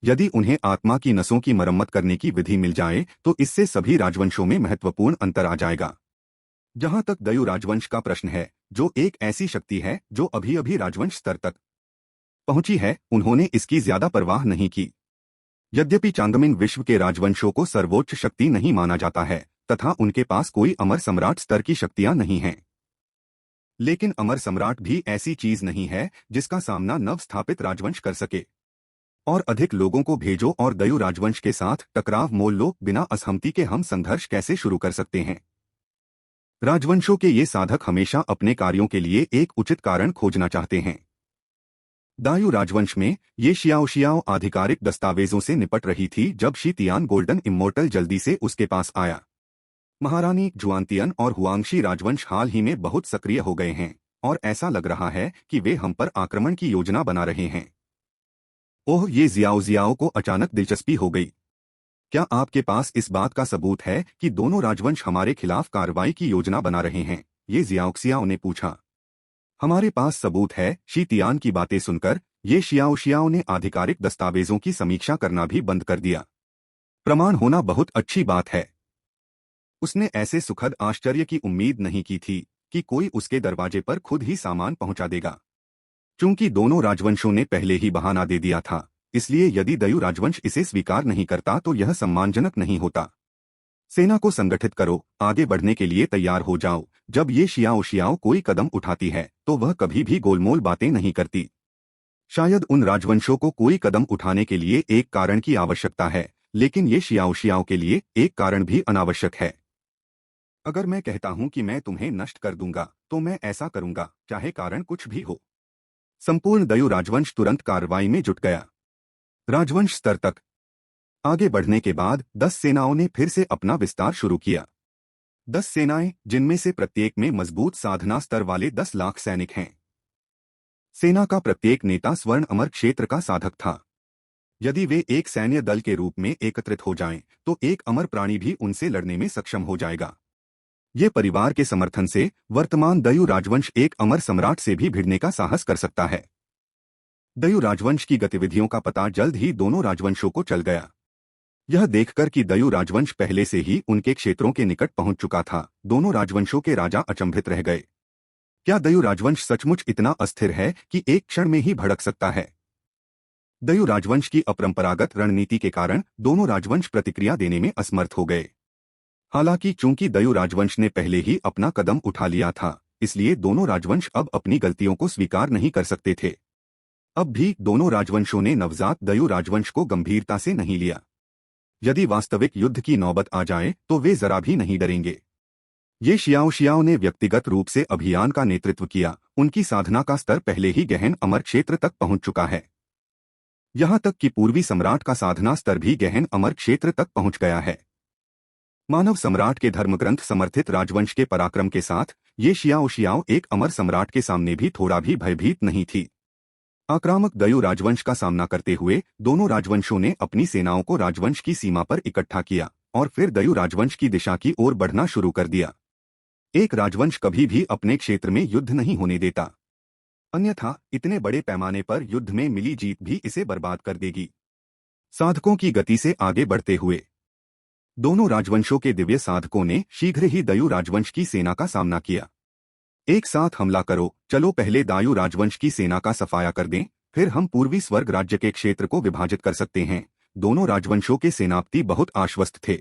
यदि उन्हें आत्मा की नसों की मरम्मत करने की विधि मिल जाए तो इससे सभी राजवंशों में महत्वपूर्ण अंतर आ जाएगा। जहां तक दयु राजवंश का प्रश्न है, जो एक ऐसी शक्ति है जो अभी अभी राजवंश स्तर तक पहुंची है, उन्होंने इसकी ज्यादा परवाह नहीं की। यद्यपि चांगमिंग विश्व के राजवंशों को सर्वोच्च शक्ति नहीं माना जाता है तथा उनके पास कोई अमर सम्राट स्तर की शक्तियां नहीं हैं, लेकिन अमर सम्राट भी ऐसी चीज नहीं है जिसका सामना नव स्थापित राजवंश कर सके। और अधिक लोगों को भेजो और दयु राजवंश के साथ टकराव मोल लो, बिना असहमति के हम संघर्ष कैसे शुरू कर सकते हैं? राजवंशों के ये साधक हमेशा अपने कार्यों के लिए एक उचित कारण खोजना चाहते हैं। दायु राजवंश में ये शियाओ आधिकारिक दस्तावेजों से निपट रही थी जब शी तियान गोल्डन इम्मोर्टल जल्दी से उसके पास आया। महारानी जुआनतियन और हुआंगशी राजवंश हाल ही में बहुत सक्रिय हो गए हैं और ऐसा लग रहा है कि वे हम पर आक्रमण की योजना बना रहे हैं। ओह, ये जियाओ को अचानक दिलचस्पी हो गई। क्या आपके पास इस बात का सबूत है कि दोनों राजवंश हमारे खिलाफ कार्रवाई की योजना बना रहे हैं? ये जियाओ ने पूछा। हमारे पास सबूत है। शी तियान की बातें सुनकर ये शियाओ ने आधिकारिक दस्तावेजों की समीक्षा करना भी बंद कर दिया। प्रमाण होना बहुत अच्छी बात है। उसने ऐसे सुखद आश्चर्य की उम्मीद नहीं की थी कि कोई उसके दरवाजे पर खुद ही सामान पहुंचा देगा। चूंकि दोनों राजवंशों ने पहले ही बहाना दे दिया था, इसलिए यदि दयु राजवंश इसे स्वीकार नहीं करता तो यह सम्मानजनक नहीं होता। सेना को संगठित करो, आगे बढ़ने के लिए तैयार हो जाओ। जब ये शियाओ कोई कदम उठाती है तो वह कभी भी गोलमोल बातें नहीं करती। शायद उन राजवंशों को कोई कदम उठाने के लिए एक कारण की आवश्यकता है, लेकिन ये शियाओ के लिए एक कारण भी अनावश्यक है। अगर मैं कहता हूं कि मैं तुम्हें नष्ट कर दूंगा तो मैं ऐसा करूंगा, चाहे कारण कुछ भी हो। संपूर्ण दयु राजवंश तुरंत कार्रवाई में जुट गया। राजवंश स्तर तक आगे बढ़ने के बाद 10 सेनाओं ने फिर से अपना विस्तार शुरू किया। 10 सेनाएं, जिनमें से प्रत्येक में मजबूत साधना स्तर वाले 10 लाख सैनिक हैं। सेना का प्रत्येक नेता स्वर्ण अमर क्षेत्र का साधक था। यदि वे एक सैन्य दल के रूप में एकत्रित हो जाएं, तो एक अमर प्राणी भी उनसे लड़ने में सक्षम हो जाएगा। ये परिवार के समर्थन से वर्तमान दयु राजवंश एक अमर सम्राट से भी भिड़ने का साहस कर सकता है। दयु राजवंश की गतिविधियों का पता जल्द ही दोनों राजवंशों को चल गया। यह देखकर कि दयु राजवंश पहले से ही उनके क्षेत्रों के निकट पहुंच चुका था, दोनों राजवंशों के राजा अचंभित रह गए। क्या दयु राजवंश सचमुच इतना अस्थिर है कि एक क्षण में ही भड़क सकता है? दयु राजवंश की अपरंपरागत रणनीति के कारण दोनों राजवंश प्रतिक्रिया देने में असमर्थ हो गए। हालांकि चूंकि दयु राजवंश ने पहले ही अपना कदम उठा लिया था, इसलिए दोनों राजवंश अब अपनी गलतियों को स्वीकार नहीं कर सकते थे। अब भी दोनों राजवंशों ने नवजात दयु राजवंश को गंभीरता से नहीं लिया। यदि वास्तविक युद्ध की नौबत आ जाए तो वे जरा भी नहीं डरेंगे। ये शियाओ ने व्यक्तिगत रूप से अभियान का नेतृत्व किया, उनकी साधना का स्तर पहले ही गहन अमर क्षेत्र तक पहुंच चुका है। यहां तक कि पूर्वी सम्राट का साधना स्तर भी गहन अमर क्षेत्र तक पहुंच गया है। मानव सम्राट के धर्मग्रंथ समर्थित राजवंश के पराक्रम के साथ ये शियाओ एक अमर सम्राट के सामने भी थोड़ा भी भयभीत नहीं थी। आक्रामक दयु राजवंश का सामना करते हुए दोनों राजवंशों ने अपनी सेनाओं को राजवंश की सीमा पर इकट्ठा किया और फिर दयु राजवंश की दिशा की ओर बढ़ना शुरू कर दिया। एक राजवंश कभी भी अपने क्षेत्र में युद्ध नहीं होने देता, अन्यथा इतने बड़े पैमाने पर युद्ध में मिली जीत भी इसे बर्बाद कर देगी। साधकों की गति से आगे बढ़ते हुए दोनों राजवंशों के दिव्य साधकों ने शीघ्र ही दयु राजवंश की सेना का सामना किया। एक साथ हमला करो, चलो पहले दायु राजवंश की सेना का सफाया कर दें, फिर हम पूर्वी स्वर्ग राज्य के क्षेत्र को विभाजित कर सकते हैं। दोनों राजवंशों के सेनापति बहुत आश्वस्त थे।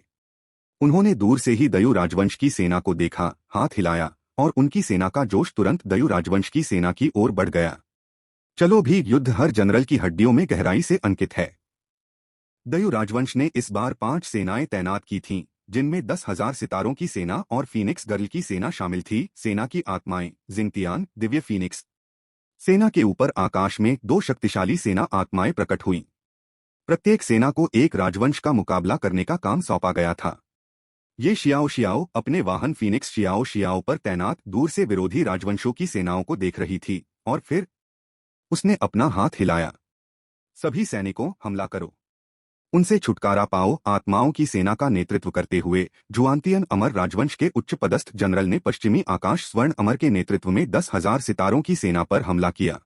उन्होंने दूर से ही दयु राजवंश की सेना को देखा, हाथ हिलाया और उनकी सेना का जोश तुरंत दयु राजवंश की सेना की ओर बढ़ गया। चलो भी युद्ध हर जनरल की हड्डियों में गहराई से अंकित है। दयु राजवंश ने इस बार 5 सेनाएं तैनात की थीं, जिनमें 10,000 सितारों की सेना और फीनिक्स गर्ल की सेना शामिल थी। सेना की आत्माएं जिंगतियान, दिव्य फीनिक्स। सेना के ऊपर आकाश में 2 शक्तिशाली सेना आत्माएं प्रकट हुईं। प्रत्येक सेना को एक राजवंश का मुकाबला करने का काम सौंपा गया था। ये शियाओ अपने वाहन फीनिक्स शियाओ पर तैनात दूर से विरोधी राजवंशों की सेनाओं को देख रही थी और फिर उसने अपना हाथ हिलाया। सभी सैनिकों, हमला करो, उनसे छुटकारा पाओ। आत्माओं की सेना का नेतृत्व करते हुए जुआनतियन अमर राजवंश के उच्च पदस्थ जनरल ने पश्चिमी आकाश स्वर्ण अमर के नेतृत्व में 10,000 सितारों की सेना पर हमला किया।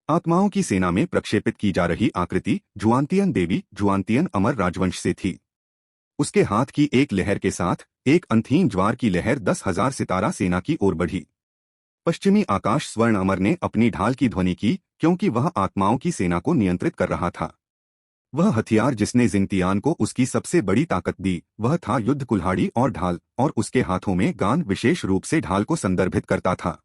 आत्माओं की सेना में प्रक्षेपित की जा रही आकृति जुआनतियन देवी जुआनतियन अमर राजवंश से थी। उसके हाथ की एक लहर के साथ एक अंतहीन ज्वार की लहर 10,000 सितारा सेना की ओर बढ़ी। पश्चिमी आकाश स्वर्ण अमर ने अपनी ढाल की ध्वनि की, क्योंकि वह आत्माओं की सेना को नियंत्रित कर रहा था। वह हथियार जिसने जिंगतियान को उसकी सबसे बड़ी ताकत दी, वह था युद्ध कुल्हाड़ी और ढाल, और उसके हाथों में गान विशेष रूप से ढाल को संदर्भित करता था।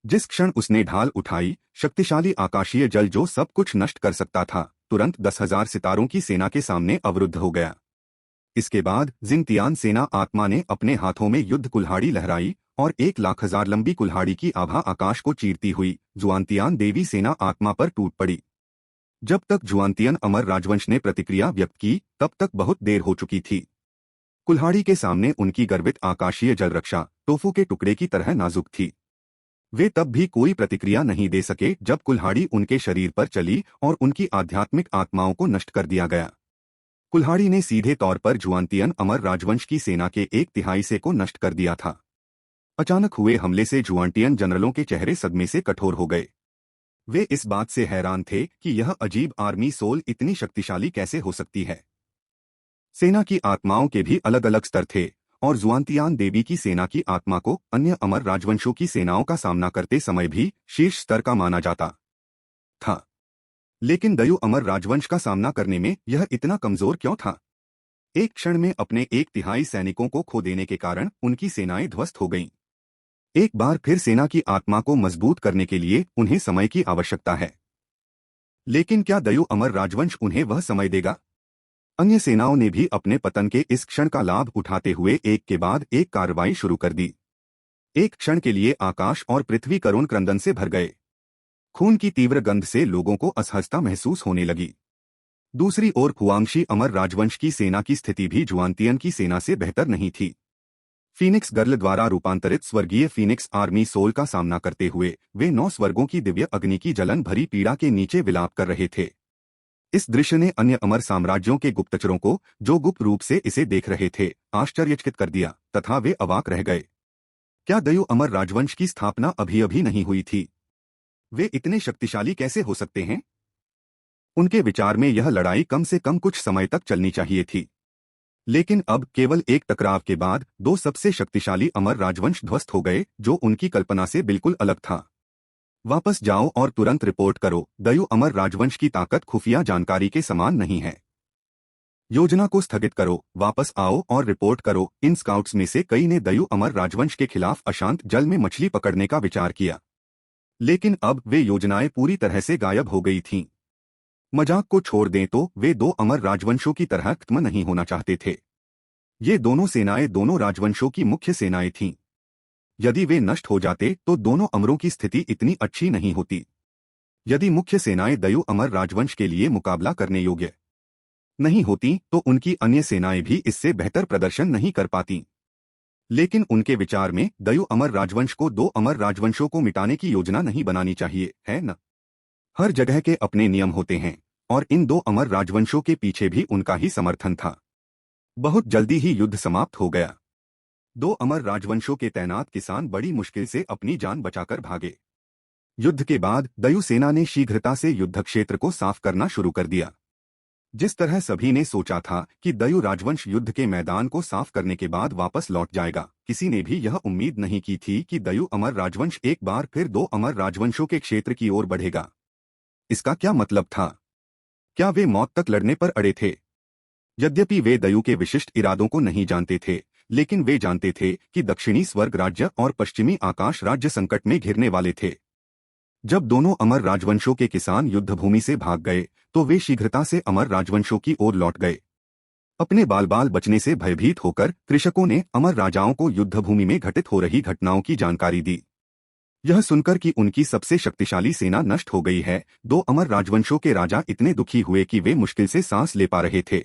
जिस क्षण उसने ढाल उठाई, शक्तिशाली आकाशीय जल जो सब कुछ नष्ट कर सकता था, तुरंत 10,000 सितारों की सेना के सामने अवरुद्ध हो गया। इसके बाद जिंगतियान सेना आत्मा ने अपने हाथों में युद्ध कुल्हाड़ी लहराई और 1,00,000 लंबी कुल्हाड़ी की आभा आकाश को चीरती हुई जुआनतियान देवी सेना आत्मा पर टूट पड़ी। जब तक जुआनतियन अमर राजवंश ने प्रतिक्रिया व्यक्त की, तब तक बहुत देर हो चुकी थी। कुल्हाड़ी के सामने उनकी गर्वित आकाशीय जल रक्षा टोफू के टुकड़े की तरह नाजुक थी। वे तब भी कोई प्रतिक्रिया नहीं दे सके जब कुल्हाड़ी उनके शरीर पर चली और उनकी आध्यात्मिक आत्माओं को नष्ट कर दिया गया। कुल्हाड़ी ने सीधे तौर पर जुआनतियन अमर राजवंश की सेना के 1/3 से को नष्ट कर दिया था। अचानक हुए हमले से जुआनटियन जनरलों के चेहरे सदमे से कठोर हो गए। वे इस बात से हैरान थे कि यह अजीब आर्मी सोल इतनी शक्तिशाली कैसे हो सकती है। सेना की आत्माओं के भी अलग अलग स्तर थे और जुआनतियान देवी की सेना की आत्मा को अन्य अमर राजवंशों की सेनाओं का सामना करते समय भी शीर्ष स्तर का माना जाता था। लेकिन दयु अमर राजवंश का सामना करने में यह इतना कमजोर क्यों था? एक क्षण में अपने 1/3 सैनिकों को खो देने के कारण उनकी सेनाएं ध्वस्त हो गईं। एक बार फिर सेना की आत्मा को मजबूत करने के लिए उन्हें समय की आवश्यकता है। लेकिन क्या दयु अमर राजवंश उन्हें वह समय देगा? अन्य सेनाओं ने भी अपने पतन के इस क्षण का लाभ उठाते हुए एक के बाद एक कार्रवाई शुरू कर दी। एक क्षण के लिए आकाश और पृथ्वी करुण क्रंदन से भर गए। खून की तीव्र गंध से लोगों को असहजता महसूस होने लगी। दूसरी ओर खुआंगशी अमर राजवंश की सेना की स्थिति भी जुआनतियन की सेना से बेहतर नहीं थी। फीनिक्स गर्ल द्वारा रूपांतरित स्वर्गीय फीनिक्स आर्मी सोल का सामना करते हुए वे 9 स्वर्गों की दिव्य अग्नि की जलन भरी पीड़ा के नीचे विलाप कर रहे थे। इस दृश्य ने अन्य अमर साम्राज्यों के गुप्तचरों को, जो गुप्त रूप से इसे देख रहे थे, आश्चर्यचकित कर दिया तथा वे अवाक रह गए। क्या दयु अमर राजवंश की स्थापना अभी अभी नहीं हुई थी? वे इतने शक्तिशाली कैसे हो सकते हैं? उनके विचार में यह लड़ाई कम से कम कुछ समय तक चलनी चाहिए थी। लेकिन अब केवल एक टकराव के बाद 2 सबसे शक्तिशाली अमर राजवंश ध्वस्त हो गए, जो उनकी कल्पना से बिल्कुल अलग था। वापस जाओ और तुरंत रिपोर्ट करो। दयु अमर राजवंश की ताकत खुफिया जानकारी के समान नहीं है। योजना को स्थगित करो, वापस आओ और रिपोर्ट करो। इन स्काउट्स में से कई ने दयु अमर राजवंश के खिलाफ अशांत जल में मछली पकड़ने का विचार किया, लेकिन अब वे योजनाएं पूरी तरह से गायब हो गई थीं। मजाक को छोड़ दें तो वे 2 अमर राजवंशों की तरह खत्म नहीं होना चाहते थे। ये दोनों सेनाएं दोनों राजवंशों की मुख्य सेनाएं थीं। यदि वे नष्ट हो जाते तो दोनों अमरों की स्थिति इतनी अच्छी नहीं होती। यदि मुख्य सेनाएं दयु अमर राजवंश के लिए मुकाबला करने योग्य नहीं होती तो उनकी अन्य सेनाएं भी इससे बेहतर प्रदर्शन नहीं कर पाती। लेकिन उनके विचार में दयु अमर राजवंश को 2 अमर राजवंशों को मिटाने की योजना नहीं बनानी चाहिए, है न? हर जगह के अपने नियम होते हैं, और इन 2 अमर राजवंशों के पीछे भी उनका ही समर्थन था। बहुत जल्दी ही युद्ध समाप्त हो गया। 2 अमर राजवंशों के तैनात किसान बड़ी मुश्किल से अपनी जान बचाकर भागे। युद्ध के बाद दयु सेना ने शीघ्रता से युद्ध क्षेत्र को साफ करना शुरू कर दिया। जिस तरह सभी ने सोचा था कि दयु राजवंश युद्ध के मैदान को साफ करने के बाद वापस लौट जाएगा, किसी ने भी यह उम्मीद नहीं की थी कि दयु अमर राजवंश एक बार फिर 2 अमर राजवंशों के क्षेत्र की ओर बढ़ेगा। इसका क्या मतलब था? क्या वे मौत तक लड़ने पर अड़े थे? यद्यपि वे दयु के विशिष्ट इरादों को नहीं जानते थे, लेकिन वे जानते थे कि दक्षिणी स्वर्ग राज्य और पश्चिमी आकाश राज्य संकट में घिरने वाले थे। जब दोनों अमर राजवंशों के किसान युद्धभूमि से भाग गए तो वे शीघ्रता से अमर राजवंशों की ओर लौट गए। अपने बाल बाल बचने से भयभीत होकर कृषकों ने अमर राजाओं को युद्धभूमि में घटित हो रही घटनाओं की जानकारी दी। यह सुनकर कि उनकी सबसे शक्तिशाली सेना नष्ट हो गई है, 2 अमर राजवंशों के राजा इतने दुखी हुए कि वे मुश्किल से सांस ले पा रहे थे।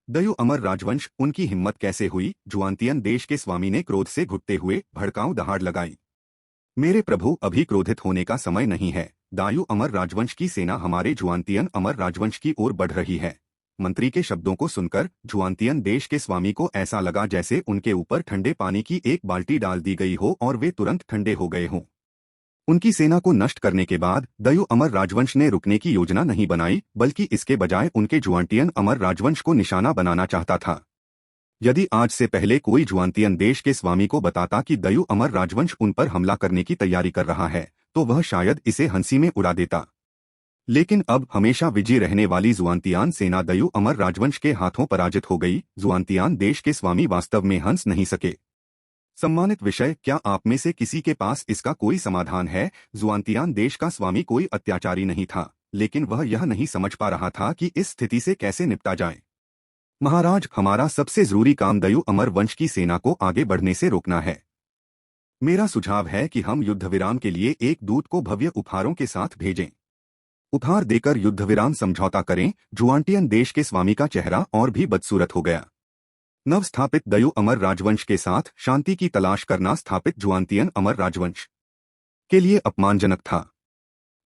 दयु अमर राजवंश, उनकी हिम्मत कैसे हुई? जुआनतियन देश के स्वामी ने क्रोध से घुटते हुए भड़काऊ दहाड़ लगाई। मेरे प्रभु, अभी क्रोधित होने का समय नहीं है। दायु अमर राजवंश की सेना हमारे जुआनतियन अमर राजवंश की ओर बढ़ रही है। मंत्री के शब्दों को सुनकर जुआनतियन देश के स्वामी को ऐसा लगा जैसे उनके ऊपर ठंडे पानी की एक बाल्टी डाल दी गई हो और वे तुरंत ठंडे हो गए हों। उनकी सेना को नष्ट करने के बाद दयु अमर राजवंश ने रुकने की योजना नहीं बनाई, बल्कि इसके बजाय उनके जुआनतियन अमर राजवंश को निशाना बनाना चाहता था। यदि आज से पहले कोई जुआनतियन देश के स्वामी को बताता कि दयु अमर राजवंश उन पर हमला करने की तैयारी कर रहा है, तो वह शायद इसे हंसी में उड़ा देता। लेकिन अब हमेशा विजयी रहने वाली जुआनतियान सेना दयु अमर राजवंश के हाथों पराजित हो गई। जुआनतियान देश के स्वामी वास्तव में हंस नहीं सके। सम्मानित विषय, क्या आप में से किसी के पास इसका कोई समाधान है? जुआनतियान देश का स्वामी कोई अत्याचारी नहीं था, लेकिन वह यह नहीं समझ पा रहा था कि इस स्थिति से कैसे निपटा जाए। महाराज, हमारा सबसे जरूरी काम दयु अमर वंश की सेना को आगे बढ़ने से रोकना है। मेरा सुझाव है कि हम युद्ध विराम के लिए एक दूत को भव्य उपहारों के साथ भेजें। उपहार देकर युद्ध विराम समझौता करें। जुआनटियन देश के स्वामी का चेहरा और भी बदसूरत हो गया। नवस्थापित दयु अमर राजवंश के साथ शांति की तलाश करना स्थापित जुआनतियन अमर राजवंश के लिए अपमानजनक था,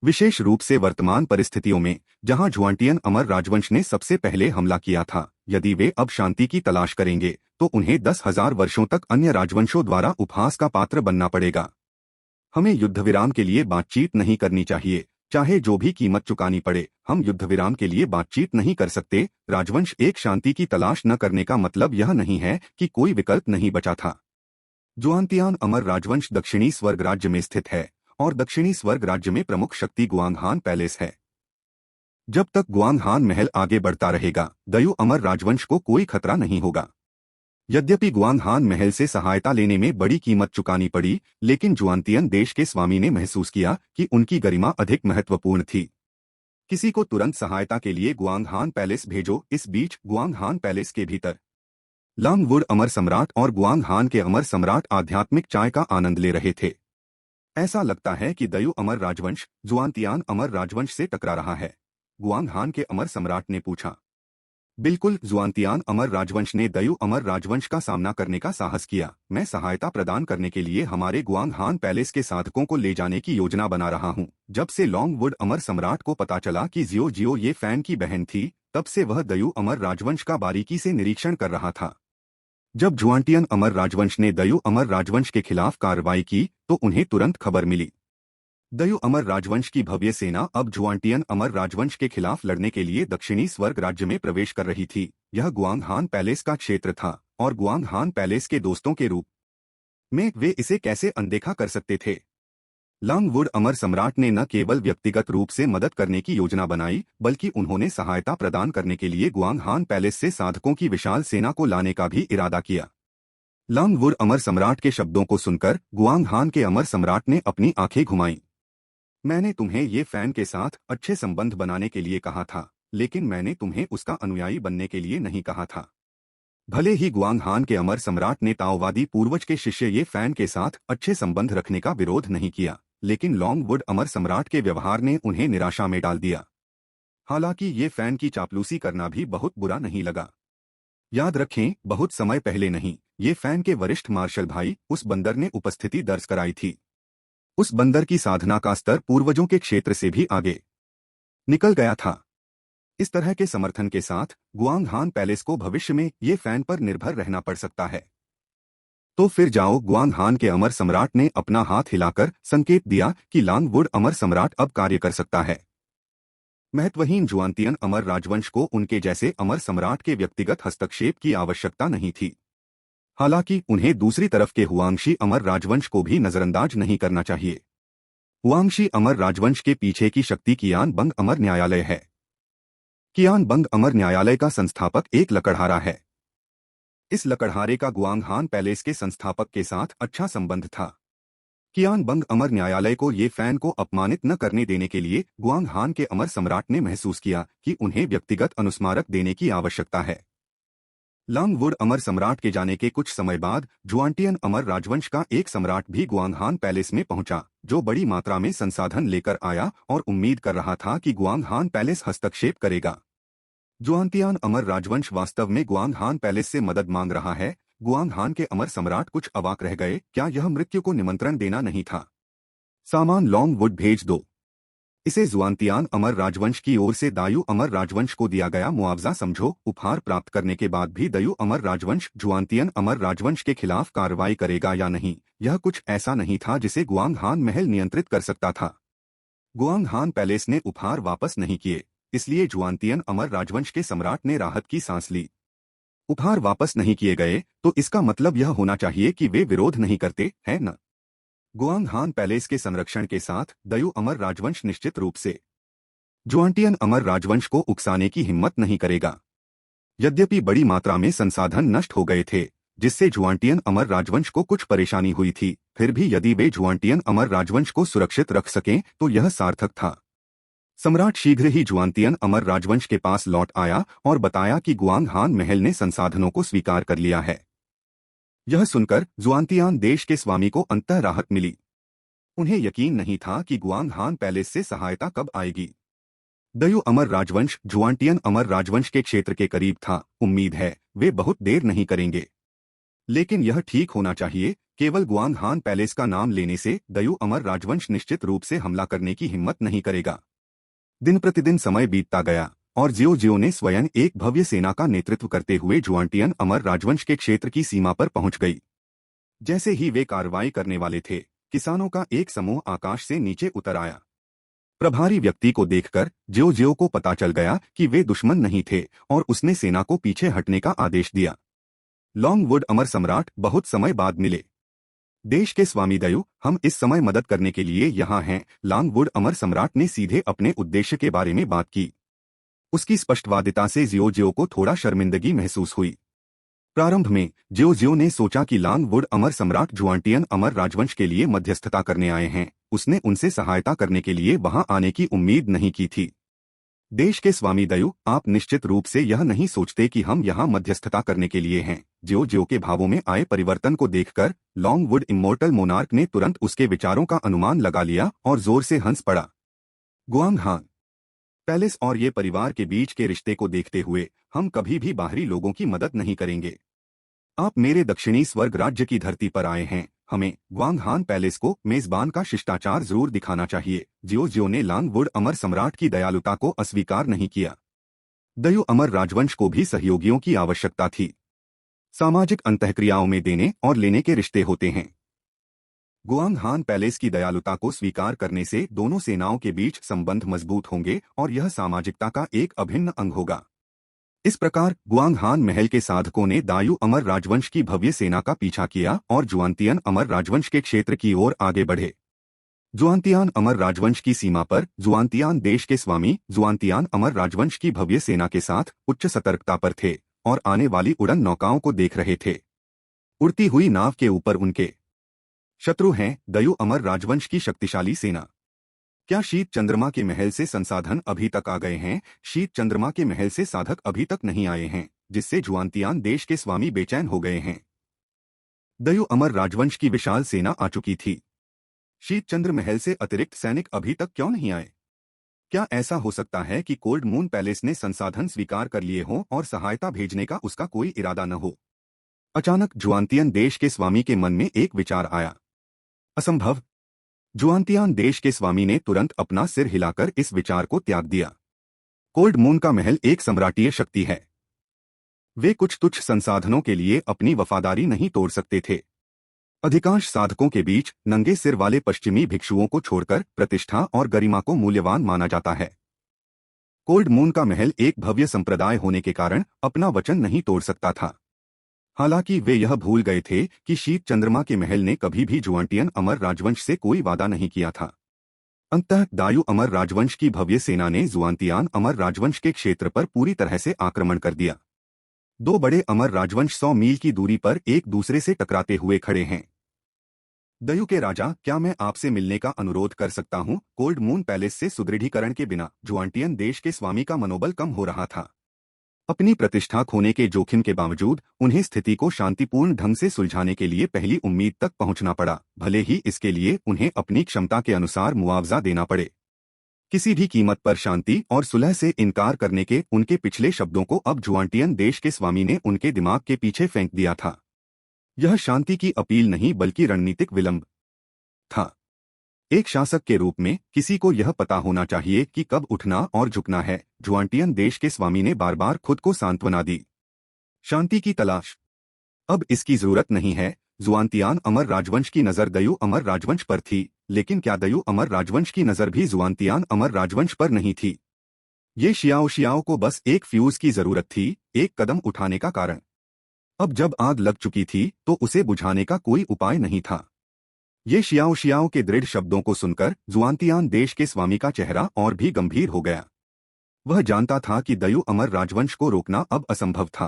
विशेष रूप से वर्तमान परिस्थितियों में जहां जुआनटियन अमर राजवंश ने सबसे पहले हमला किया था। यदि वे अब शांति की तलाश करेंगे तो उन्हें 10,000 वर्षों तक अन्य राजवंशों द्वारा उपहास का पात्र बनना पड़ेगा। हमें युद्ध विराम के लिए बातचीत नहीं करनी चाहिए, चाहे जो भी कीमत चुकानी पड़े। हम युद्ध विराम के लिए बातचीत नहीं कर सकते। राजवंश एक शांति की तलाश न करने का मतलब यह नहीं है कि कोई विकल्प नहीं बचा था। जुआनतियान अमर राजवंश दक्षिणी स्वर्ग राज्य में स्थित है और दक्षिणी स्वर्ग राज्य में प्रमुख शक्ति गुआंगहान पैलेस है। जब तक गुआंगहान महल आगे बढ़ता रहेगा, दयु अमर राजवंश को कोई खतरा नहीं होगा। यद्यपि गुआंगहान महल से सहायता लेने में बड़ी कीमत चुकानी पड़ी, लेकिन जुआनतियन देश के स्वामी ने महसूस किया कि उनकी गरिमा अधिक महत्वपूर्ण थी। किसी को तुरंत सहायता के लिए गुआंगहान पैलेस भेजो। इस बीच गुआंगहान पैलेस के भीतर लांगवुड अमर सम्राट और गुआंगहान के अमर सम्राट आध्यात्मिक चाय का आनंद ले रहे थे। ऐसा लगता है कि दयु अमर राजवंश जुआनतियान अमर राजवंश से टकरा रहा है, गुआंगहान के अमर सम्राट ने पूछा। बिल्कुल, जुआनतियान अमर राजवंश ने दयु अमर राजवंश का सामना करने का साहस किया। मैं सहायता प्रदान करने के लिए हमारे गुआंग हान पैलेस के साधकों को ले जाने की योजना बना रहा हूँ। जब से लॉन्गवुड अमर सम्राट को पता चला कि जियो जियो ये फैन की बहन थी, तब से वह दयु अमर राजवंश का बारीकी से निरीक्षण कर रहा था। जब जुआनटियन अमर राजवंश ने दयु अमर राजवंश के खिलाफ कार्रवाई की, तो उन्हें तुरंत खबर मिली। दयु अमर राजवंश की भव्य सेना अब जुआनटियन अमर राजवंश के खिलाफ लड़ने के लिए दक्षिणी स्वर्ग राज्य में प्रवेश कर रही थी। यह गुआंग हान पैलेस का क्षेत्र था, और गुआंग हान पैलेस के दोस्तों के रूप में वे इसे कैसे अनदेखा कर सकते थे। लॉन्गवुड अमर सम्राट ने न केवल व्यक्तिगत रूप से मदद करने की योजना बनाई, बल्कि उन्होंने सहायता प्रदान करने के लिए गुआंग हान पैलेस से साधकों की विशाल सेना को लाने का भी इरादा किया। लॉन्गवुड अमर सम्राट के शब्दों को सुनकर गुआंग हान के अमर सम्राट ने अपनी आंखें घुमाईं। मैंने तुम्हें ये फैन के साथ अच्छे संबंध बनाने के लिए कहा था, लेकिन मैंने तुम्हें उसका अनुयायी बनने के लिए नहीं कहा था। भले ही गुआंग हान के अमर सम्राट ने ताओवादी पूर्वज के शिष्य ये फैन के साथ अच्छे संबंध रखने का विरोध नहीं किया, लेकिन लॉन्गवुड अमर सम्राट के व्यवहार ने उन्हें निराशा में डाल दिया। हालांकि ये फैन की चापलूसी करना भी बहुत बुरा नहीं लगा। याद रखें, बहुत समय पहले नहीं, ये फैन के वरिष्ठ मार्शल भाई उस बंदर ने उपस्थिति दर्ज कराई थी। उस बंदर की साधना का स्तर पूर्वजों के क्षेत्र से भी आगे निकल गया था। इस तरह के समर्थन के साथ गुआंग हान पैलेस को भविष्य में ये फैन पर निर्भर रहना पड़ सकता है। तो फिर जाओ। गुआंग हान के अमर सम्राट ने अपना हाथ हिलाकर संकेत दिया कि लॉन्गवुड अमर सम्राट अब कार्य कर सकता है। महत्वहीन जुआनतियन अमर राजवंश को उनके जैसे अमर सम्राट के व्यक्तिगत हस्तक्षेप की आवश्यकता नहीं थी। हालांकि उन्हें दूसरी तरफ के हुआंगशी अमर राजवंश को भी नजरअंदाज नहीं करना चाहिए। हुआंगशी अमर राजवंश के पीछे की शक्ति कियान बंग अमर न्यायालय है। कियान बंग अमर न्यायालय का संस्थापक एक लकड़हारा है। इस लकड़हारे का गुआंग हान पैलेस के संस्थापक के साथ अच्छा संबंध था। कियान बंग अमर न्यायालय को ये फैन को अपमानित न करने देने के लिए गुआंग हान के अमर सम्राट ने महसूस किया कि उन्हें व्यक्तिगत अनुस्मारक देने की आवश्यकता है। लॉन्गवुड अमर सम्राट के जाने के कुछ समय बाद जुआनटियन अमर राजवंश का एक सम्राट भी गुआंग हान पैलेस में पहुंचा, जो बड़ी मात्रा में संसाधन लेकर आया और उम्मीद कर रहा था कि गुआंग हान पैलेस हस्तक्षेप करेगा। जुआनतियान अमर राजवंश वास्तव में गुआंग हान पैलेस से मदद मांग रहा है। गुआंग हान के अमर सम्राट कुछ अवाक रह गए। क्या यह मृत्यु को निमंत्रण देना नहीं था? सामान लॉन्गवुड भेज दो। इसे जुआनतियान अमर राजवंश की ओर से दायु अमर राजवंश को दिया गया मुआवजा समझो। उपहार प्राप्त करने के बाद भी दयु अमर राजवंश जुआनतियन अमर राजवंश के खिलाफ कार्रवाई करेगा या नहीं, यह कुछ ऐसा नहीं था जिसे गुआंग हान महल नियंत्रित कर सकता था। गुआंग हान पैलेस ने उपहार वापस नहीं किए, इसलिए जुआनतियन अमर राजवंश के सम्राट ने राहत की सांस ली। उपहार वापस नहीं किए गए तो इसका मतलब यह होना चाहिए कि वे विरोध नहीं करते, है न? गुआंग हान पैलेस के संरक्षण के साथ दयु अमर राजवंश निश्चित रूप से जुआनटियन अमर राजवंश को उकसाने की हिम्मत नहीं करेगा। यद्यपि बड़ी मात्रा में संसाधन नष्ट हो गए थे, जिससे जुआनटियन अमर राजवंश को कुछ परेशानी हुई थी, फिर भी यदि वे जुआनटियन अमर राजवंश को सुरक्षित रख सकें तो यह सार्थक था। सम्राट शीघ्र ही जुआनतियन अमर राजवंश के पास लौट आया और बताया कि गुआंग हान महल ने संसाधनों को स्वीकार कर लिया है। यह सुनकर जुआनतियान देश के स्वामी को अंततः राहत मिली। उन्हें यकीन नहीं था कि गुआंग हान पैलेस से सहायता कब आएगी। दयु अमर राजवंश जुआनटियन अमर राजवंश के क्षेत्र के करीब था। उम्मीद है वे बहुत देर नहीं करेंगे। लेकिन यह ठीक होना चाहिए। केवल गुआंग हान पैलेस का नाम लेने से दयु अमर राजवंश निश्चित रूप से हमला करने की हिम्मत नहीं करेगा। दिन प्रतिदिन समय बीतता गया और जियो जियो ने स्वयं एक भव्य सेना का नेतृत्व करते हुए जुआनटियन अमर राजवंश के क्षेत्र की सीमा पर पहुंच गई। जैसे ही वे कार्रवाई करने वाले थे, किसानों का एक समूह आकाश से नीचे उतर आया। प्रभारी व्यक्ति को देखकर जियो जियो को पता चल गया कि वे दुश्मन नहीं थे और उसने सेना को पीछे हटने का आदेश दिया। लॉन्गवुड अमर सम्राट बहुत समय बाद मिले। देश के स्वामी दयु, हम इस समय मदद करने के लिए यहाँ हैं। लॉन्गवुड अमर सम्राट ने सीधे अपने उद्देश्य के बारे में बात की। उसकी स्पष्टवादिता से जियो जियो को थोड़ा शर्मिंदगी महसूस हुई। प्रारंभ में जियो जियो ने सोचा कि लॉन्गवुड अमर सम्राट जुआनटियन अमर राजवंश के लिए मध्यस्थता करने आए हैं। उसने उनसे सहायता करने के लिए वहां आने की उम्मीद नहीं की थी। देश के स्वामी दयु, आप निश्चित रूप से यह नहीं सोचते कि हम यहाँ मध्यस्थता करने के लिए हैं। जियो जियो के भावों में आए परिवर्तन को देखकर लॉन्गवुड इmmortal मोनार्क ने तुरंत उसके विचारों का अनुमान लगा लिया और जोर से हंस पड़ा। गुआंग हान, पैलेस और ये परिवार के बीच के रिश्ते को देखते हुए हम कभी भी बाहरी लोगों की मदद नहीं करेंगे। आप मेरे दक्षिणी स्वर्ग राज्य की धरती पर आए हैं, हमें ग्वांगहान पैलेस को मेजबान का शिष्टाचार जरूर दिखाना चाहिए। जियो जियो ने लांगवुड अमर सम्राट की दयालुता को अस्वीकार नहीं किया। दयु अमर राजवंश को भी सहयोगियों की आवश्यकता थी। सामाजिक अंतःक्रियाओं में देने और लेने के रिश्ते होते हैं। गुआंगहान पैलेस की दयालुता को स्वीकार करने से दोनों सेनाओं के बीच संबंध मजबूत होंगे और यह सामाजिकता का एक अभिन्न अंग होगा। इस प्रकार गुआंगहान महल के साधकों ने दायु अमर राजवंश की भव्य सेना का पीछा किया और जुआनतियन अमर राजवंश के क्षेत्र की ओर आगे बढ़े। जुआनतियान अमर राजवंश की सीमा पर जुआनतियान देश के स्वामी जुआनतियान अमर राजवंश की भव्य सेना के साथ उच्च सतर्कता पर थे और आने वाली उड़न नौकाओं को देख रहे थे। उड़ती हुई नाव के ऊपर उनके शत्रु हैं दयु अमर राजवंश की शक्तिशाली सेना। क्या शीत चंद्रमा के महल से संसाधन अभी तक आ गए हैं? शीत चंद्रमा के महल से साधक अभी तक नहीं आए हैं, जिससे जुआनतियान देश के स्वामी बेचैन हो गए हैं। दयु अमर राजवंश की विशाल सेना आ चुकी थी। शीत चंद्र महल से अतिरिक्त सैनिक अभी तक क्यों नहीं आए? क्या ऐसा हो सकता है कि कोल्ड मून पैलेस ने संसाधन स्वीकार कर लिए हों और सहायता भेजने का उसका कोई इरादा न हो? अचानक जुआनतियन देश के स्वामी के मन में एक विचार आया। असंभव। जुआनतियान देश के स्वामी ने तुरंत अपना सिर हिलाकर इस विचार को त्याग दिया। कोल्ड मून का महल एक सम्राटीय शक्ति है। वे कुछ तुच्छ संसाधनों के लिए अपनी वफादारी नहीं तोड़ सकते थे। अधिकांश साधकों के बीच नंगे सिर वाले पश्चिमी भिक्षुओं को छोड़कर प्रतिष्ठा और गरिमा को मूल्यवान माना जाता है। कोल्ड मून का महल एक भव्य संप्रदाय होने के कारण अपना वचन नहीं तोड़ सकता था। हालांकि वे यह भूल गए थे कि शीत चंद्रमा के महल ने कभी भी जुआनटियन अमर राजवंश से कोई वादा नहीं किया था। अंततः दायु अमर राजवंश की भव्य सेना ने जुआनतियान अमर राजवंश के क्षेत्र पर पूरी तरह से आक्रमण कर दिया। दो बड़े अमर राजवंश 100 मील की दूरी पर एक दूसरे से टकराते हुए खड़े हैं। दयु के राजा, क्या मैं आपसे मिलने का अनुरोध कर सकता हूं? कोल्ड मून पैलेस से सुदृढ़ीकरण के बिना जुआनटियन देश के स्वामी का मनोबल कम हो रहा था। अपनी प्रतिष्ठा खोने के जोखिम के बावजूद उन्हें स्थिति को शांतिपूर्ण ढंग से सुलझाने के लिए पहली उम्मीद तक पहुंचना पड़ा, भले ही इसके लिए उन्हें अपनी क्षमता के अनुसार मुआवजा देना पड़े। किसी भी कीमत पर शांति और सुलह से इनकार करने के उनके पिछले शब्दों को अब जुआनटियन देश के स्वामी ने उनके दिमाग के पीछे फेंक दिया था। यह शांति की अपील नहीं बल्कि रणनीतिक विलंब था। एक शासक के रूप में किसी को यह पता होना चाहिए कि कब उठना और झुकना है। जुआनटियन देश के स्वामी ने बार बार खुद को सांत्वना दी। शांति की तलाश अब इसकी जरूरत नहीं है। जुआनतियान अमर राजवंश की नजर दयु अमर राजवंश पर थी, लेकिन क्या दयु अमर राजवंश की नजर भी जुआनतियान अमर राजवंश पर नहीं थी? ये शियाओ को बस एक फ्यूज की जरूरत थी, एक कदम उठाने का कारण। अब जब आग लग चुकी थी तो उसे बुझाने का कोई उपाय नहीं था। ये शियाओ के दृढ़ शब्दों को सुनकर जुआनतियान देश के स्वामी का चेहरा और भी गंभीर हो गया। वह जानता था कि दयु अमर राजवंश को रोकना अब असंभव था।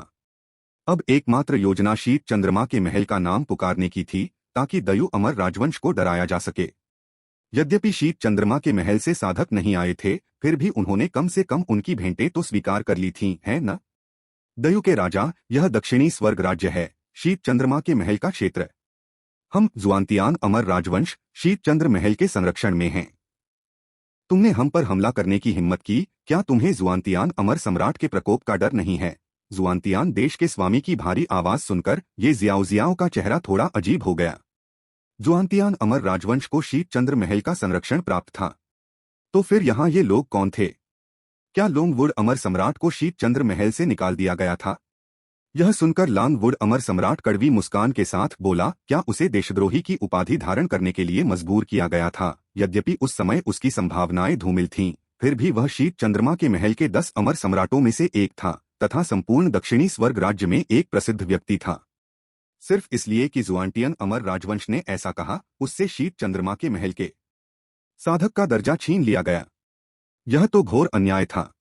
अब एकमात्र योजना शीत चंद्रमा के महल का नाम पुकारने की थी, ताकि दयु अमर राजवंश को डराया जा सके। यद्यपि शीत चंद्रमा के महल से साधक नहीं आए थे, फिर भी उन्होंने कम से कम उनकी भेंटें तो स्वीकार कर ली थीं, है न? दयु के राजा, यह दक्षिणी स्वर्ग राज्य है, शीत चंद्रमा के महल का क्षेत्र। हम जुआनतियान अमर राजवंश शीत चंद्र महल के संरक्षण में हैं। तुमने हम पर हमला करने की हिम्मत की, क्या तुम्हें जुआनतियान अमर सम्राट के प्रकोप का डर नहीं है? जुआनतियान देश के स्वामी की भारी आवाज सुनकर ये जियाओ का चेहरा थोड़ा अजीब हो गया। जुआनतियान अमर राजवंश को शीत चंद्र महल का संरक्षण प्राप्त था, तो फिर यहाँ ये लोग कौन थे? क्या लोंगवुड अमर सम्राट को शीत चंद्र महल से निकाल दिया गया था? यह सुनकर लांगवुड अमर सम्राट कड़वी मुस्कान के साथ बोला, क्या उसे देशद्रोही की उपाधि धारण करने के लिए मजबूर किया गया था? यद्यपि उस समय उसकी संभावनाएं धूमिल थीं, फिर भी वह शीत चंद्रमा के महल के 10 अमर सम्राटों में से एक था तथा संपूर्ण दक्षिणी स्वर्ग राज्य में एक प्रसिद्ध व्यक्ति था। सिर्फ इसलिए कि जुआनटियन अमर राजवंश ने ऐसा कहा, उससे शीत चंद्रमा के महल के साधक का दर्जा छीन लिया गया। यह तो घोर अन्याय था।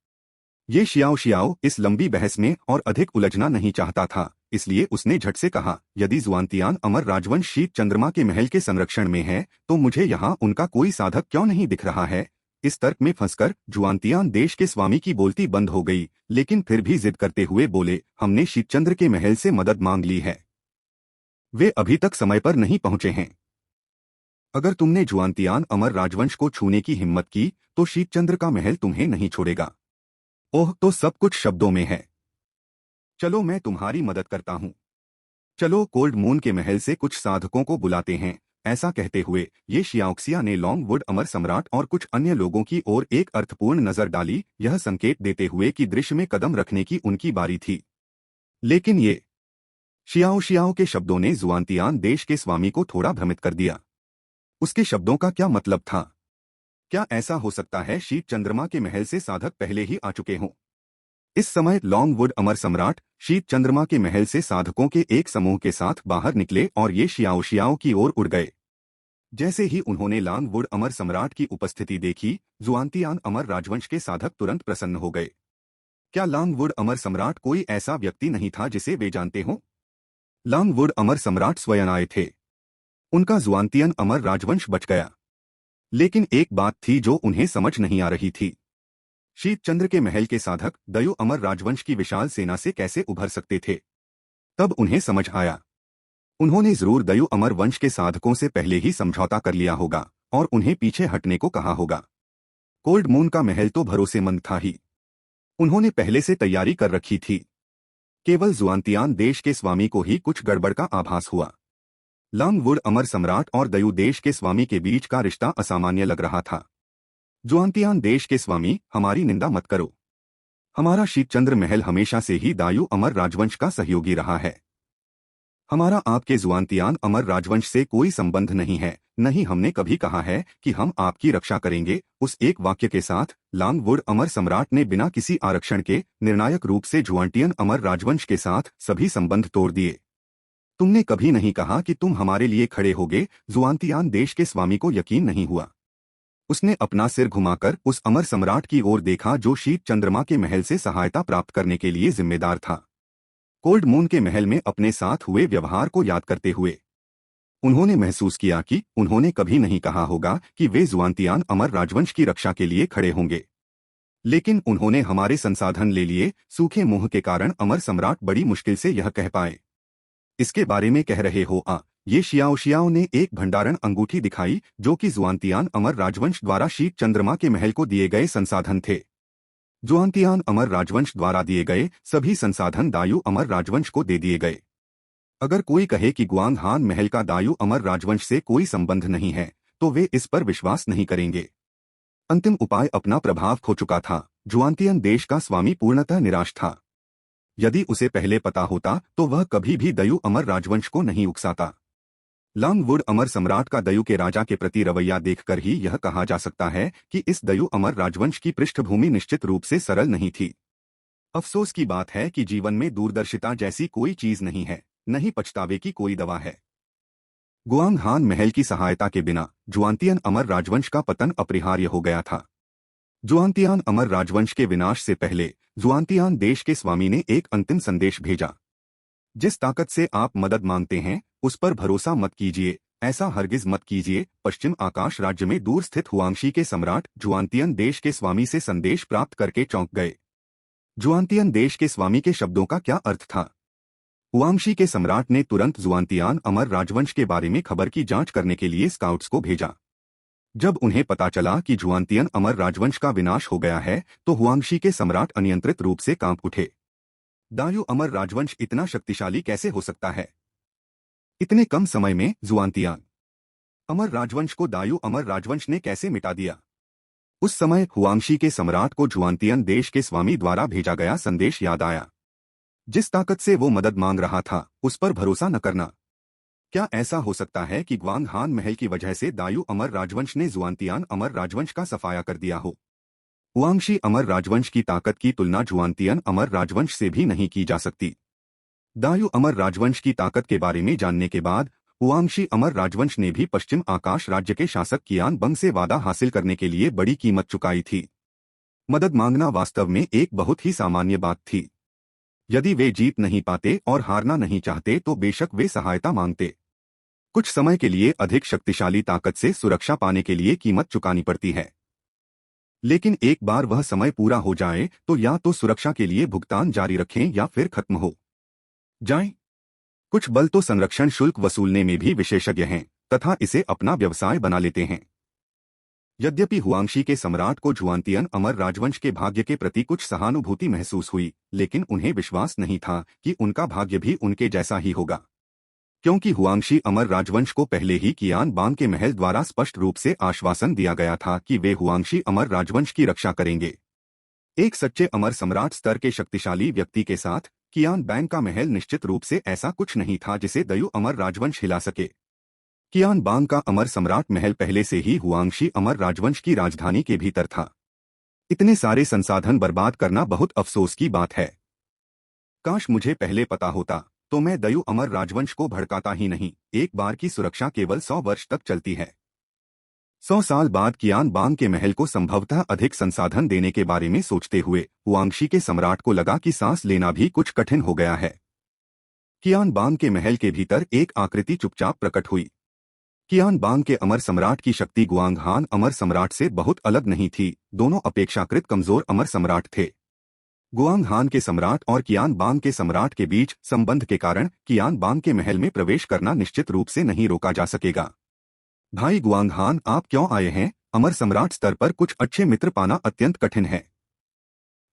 ये शियाओ इस लंबी बहस में और अधिक उलझना नहीं चाहता था, इसलिए उसने झट से कहा, यदि जुआनतियान अमर राजवंश शीत चंद्रमा के महल के संरक्षण में है, तो मुझे यहाँ उनका कोई साधक क्यों नहीं दिख रहा है? इस तर्क में फंसकर जुआनतियान देश के स्वामी की बोलती बंद हो गई, लेकिन फिर भी जिद करते हुए बोले, हमने शीतचंद्र के महल से मदद मांग ली है। वे अभी तक समय पर नहीं पहुंचे हैं। अगर तुमने जुआनतियान अमर राजवंश को छूने की हिम्मत की तो शीतचंद्र का महल तुम्हें नहीं छोड़ेगा। ओह, तो सब कुछ शब्दों में है। चलो मैं तुम्हारी मदद करता हूँ। चलो कोल्ड मून के महल से कुछ साधकों को बुलाते हैं। ऐसा कहते हुए ये शियाओक्सिया ने लॉन्गवुड अमर सम्राट और कुछ अन्य लोगों की ओर एक अर्थपूर्ण नजर डाली, यह संकेत देते हुए कि दृश्य में कदम रखने की उनकी बारी थी। लेकिन ये शियाओ शियाओ के शब्दों ने जुआनतियान देश के स्वामी को थोड़ा भ्रमित कर दिया। उसके शब्दों का क्या मतलब था? क्या ऐसा हो सकता है शीत चंद्रमा के महल से साधक पहले ही आ चुके हों? इस समय लॉन्गवुड अमर सम्राट शीत चंद्रमा के महल से साधकों के एक समूह के साथ बाहर निकले और ये शियाओ शियाओ की ओर उड़ गए। जैसे ही उन्होंने लॉन्गवुड अमर सम्राट की उपस्थिति देखी, जुआनतियान अमर राजवंश के साधक तुरंत प्रसन्न हो गए। क्या लॉन्गवुड अमर सम्राट कोई ऐसा व्यक्ति नहीं था जिसे वे जानते हों? लॉन्गवुड अमर सम्राट स्वयं आए थे। उनका जुआनतियन अमर राजवंश बच गया। लेकिन एक बात थी जो उन्हें समझ नहीं आ रही थी। शीतचंद्र के महल के साधक दयु अमर राजवंश की विशाल सेना से कैसे उभर सकते थे? तब उन्हें समझ आया। उन्होंने जरूर दयु अमर वंश के साधकों से पहले ही समझौता कर लिया होगा और उन्हें पीछे हटने को कहा होगा। कोल्ड मून का महल तो भरोसेमंद था ही। उन्होंने पहले से तैयारी कर रखी थी। केवल जुआनतियान देश के स्वामी को ही कुछ गड़बड़ का आभास हुआ। लॉन्गवुड अमर सम्राट और दयु देश के स्वामी के बीच का रिश्ता असामान्य लग रहा था। जुआनतियान देश के स्वामी, हमारी निंदा मत करो। हमारा शीतचंद्र महल हमेशा से ही दायु अमर राजवंश का सहयोगी रहा है। हमारा आपके जुआनतियान अमर राजवंश से कोई संबंध नहीं है। नहीं, हमने कभी कहा है कि हम आपकी रक्षा करेंगे। उस एक वाक्य के साथ लॉन्गवुड अमर सम्राट ने बिना किसी आरक्षण के निर्णायक रूप से जुआनटियन अमर राजवंश के साथ सभी संबंध तोड़ दिए। तुमने कभी नहीं कहा कि तुम हमारे लिए खड़े होगे। जुआनतियान देश के स्वामी को यकीन नहीं हुआ। उसने अपना सिर घुमाकर उस अमर सम्राट की ओर देखा जो शीत चंद्रमा के महल से सहायता प्राप्त करने के लिए जिम्मेदार था। कोल्ड मून के महल में अपने साथ हुए व्यवहार को याद करते हुए उन्होंने महसूस किया कि उन्होंने कभी नहीं कहा होगा कि वे जुआनतियान अमर राजवंश की रक्षा के लिए खड़े होंगे। लेकिन उन्होंने हमारे संसाधन ले लिए। सूखे मुंह के कारण अमर सम्राट बड़ी मुश्किल से यह कह पाए। इसके बारे में कह रहे हो? ये शियाओ शियाओ ने एक भंडारण अंगूठी दिखाई जो कि जुआनतियान अमर राजवंश द्वारा शीत चंद्रमा के महल को दिए गए संसाधन थे। जुआनतियान अमर राजवंश द्वारा दिए गए सभी संसाधन दायु अमर राजवंश को दे दिए गए। अगर कोई कहे कि गुआंग हान महल का दायु अमर राजवंश से कोई संबंध नहीं है तो वे इस पर विश्वास नहीं करेंगे। अंतिम उपाय अपना प्रभाव खो चुका था। जुआनतियन देश का स्वामी पूर्णतः निराश था। यदि उसे पहले पता होता तो वह कभी भी दयु अमर राजवंश को नहीं उकसाता। लॉन्गवुड अमर सम्राट का दयु के राजा के प्रति रवैया देखकर ही यह कहा जा सकता है कि इस दयु अमर राजवंश की पृष्ठभूमि निश्चित रूप से सरल नहीं थी। अफसोस की बात है कि जीवन में दूरदर्शिता जैसी कोई चीज नहीं है, नहीं पछतावे की कोई दवा है। गुआंग हान महल की सहायता के बिना जुआनतियन अमर राजवंश का पतन अपरिहार्य हो गया था। जुआनतियान अमर राजवंश के विनाश से पहले जुआनतियान देश के स्वामी ने एक अंतिम संदेश भेजा। जिस ताकत से आप मदद मांगते हैं उस पर भरोसा मत कीजिए, ऐसा हरगिज मत कीजिए। पश्चिम आकाश राज्य में दूर स्थित हुआंशी के सम्राट जुआनतियन देश के स्वामी से संदेश प्राप्त करके चौंक गए। जुआनतियन देश के स्वामी के शब्दों का क्या अर्थ था? हुआंशी के सम्राट ने तुरंत जुआनतियान अमर राजवंश के बारे में खबर की जांच करने के लिए स्काउट्स को भेजा। जब उन्हें पता चला कि जुआनतियन अमर राजवंश का विनाश हो गया है तो हुआंशी के सम्राट अनियंत्रित रूप से कांप उठे। दायु अमर राजवंश इतना शक्तिशाली कैसे हो सकता है? इतने कम समय में जुआनतियान अमर राजवंश को दायु अमर राजवंश ने कैसे मिटा दिया? उस समय हुआंशी के सम्राट को जुआनतियन देश के स्वामी द्वारा भेजा गया संदेश याद आया। जिस ताकत से वो मदद मांग रहा था उस पर भरोसा न करना। क्या ऐसा हो सकता है कि ग्वांग हान महल की वजह से दायु अमर राजवंश ने जुआनतियान अमर राजवंश का सफाया कर दिया हो? हुआंशी अमर राजवंश की ताकत की तुलना जुआनतियन अमर राजवंश से भी नहीं की जा सकती। दायु अमर राजवंश की ताकत के बारे में जानने के बाद हुआंशी अमर राजवंश ने भी पश्चिम आकाश राज्य के शासक कियान बंग से वादा हासिल करने के लिए बड़ी कीमत चुकाई थी। मदद मांगना वास्तव में एक बहुत ही सामान्य बात थी। यदि वे जीत नहीं पाते और हारना नहीं चाहते तो बेशक वे सहायता मांगते। कुछ समय के लिए अधिक शक्तिशाली ताकत से सुरक्षा पाने के लिए कीमत चुकानी पड़ती है, लेकिन एक बार वह समय पूरा हो जाए तो या तो सुरक्षा के लिए भुगतान जारी रखें या फिर खत्म हो जाएं। कुछ बल तो संरक्षण शुल्क वसूलने में भी विशेषज्ञ हैं, तथा इसे अपना व्यवसाय बना लेते हैं। यद्यपि हुआंशी के सम्राट को जुआनतियन अमर राजवंश के भाग्य के प्रति कुछ सहानुभूति महसूस हुई, लेकिन उन्हें विश्वास नहीं था कि उनका भाग्य भी उनके जैसा ही होगा, क्योंकि हुआंशी अमर राजवंश को पहले ही कियान बांग के महल द्वारा स्पष्ट रूप से आश्वासन दिया गया था कि वे हुआंशी अमर राजवंश की रक्षा करेंगे। एक सच्चे अमर सम्राट स्तर के शक्तिशाली व्यक्ति के साथ कियान बांग का महल निश्चित रूप से ऐसा कुछ नहीं था जिसे दयु अमर राजवंश हिला सके। कियान बांग का अमर सम्राट महल पहले से ही हुआंशी अमर राजवंश की राजधानी के भीतर था। इतने सारे संसाधन बर्बाद करना बहुत अफसोस की बात है। काश मुझे पहले पता होता तो मैं दयु अमर राजवंश को भड़काता ही नहीं। एक बार की सुरक्षा केवल 100 वर्ष तक चलती है। 100 साल बाद कियान बांग के महल को संभवतः अधिक संसाधन देने के बारे में सोचते हुए हुआंशी के सम्राट को लगा कि सांस लेना भी कुछ कठिन हो गया है। कियान बांग के महल के भीतर एक आकृति चुपचाप प्रकट हुई। कियान बांग के अमर सम्राट की शक्ति गुआंग हान अमर सम्राट से बहुत अलग नहीं थी। दोनों अपेक्षाकृत कमजोर अमर सम्राट थे। गुआंग हान के सम्राट और कियान बांग के सम्राट के बीच संबंध के कारण कियान बांग के महल में प्रवेश करना निश्चित रूप से नहीं रोका जा सकेगा। भाई गुआंग हान, आप क्यों आए हैं? अमर सम्राट स्तर पर कुछ अच्छे मित्र पाना अत्यंत कठिन है।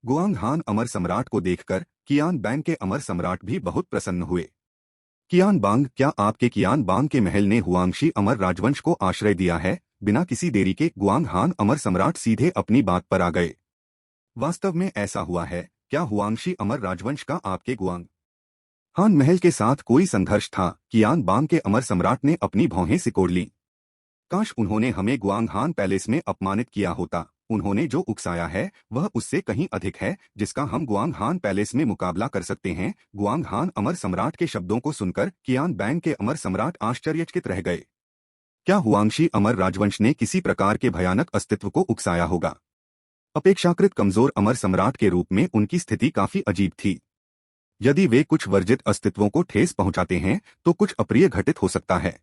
गुआंग हान अमर सम्राट को देखकर कियान बांग के अमर सम्राट भी बहुत प्रसन्न हुए। कियान बांग, क्या आपके कियान बांग के महल ने हुआंशी अमर राजवंश को आश्रय दिया है? बिना किसी देरी के गुआंग हान अमर सम्राट सीधे अपनी बात पर आ गए। वास्तव में ऐसा हुआ है क्या? हुआंशी अमर राजवंश का आपके गुआंग हान महल के साथ कोई संघर्ष था? कियान बांग के अमर सम्राट ने अपनी भौहें सिकोड़ लीं। काश उन्होंने हमें गुआंग हान पैलेस में अपमानित किया होता। उन्होंने जो उकसाया है वह उससे कहीं अधिक है जिसका हम गुआंग हान पैलेस में मुकाबला कर सकते हैं। गुआंग हान अमर सम्राट के शब्दों को सुनकर कियान बांग के अमर सम्राट आश्चर्यचकित रह गए। क्या हुआंशी अमर राजवंश ने किसी प्रकार के भयानक अस्तित्व को उकसाया होगा? अपेक्षाकृत कमजोर अमर सम्राट के रूप में उनकी स्थिति काफी अजीब थी। यदि वे कुछ वर्जित अस्तित्वों को ठेस पहुंचाते हैं तो कुछ अप्रिय घटित हो सकता है।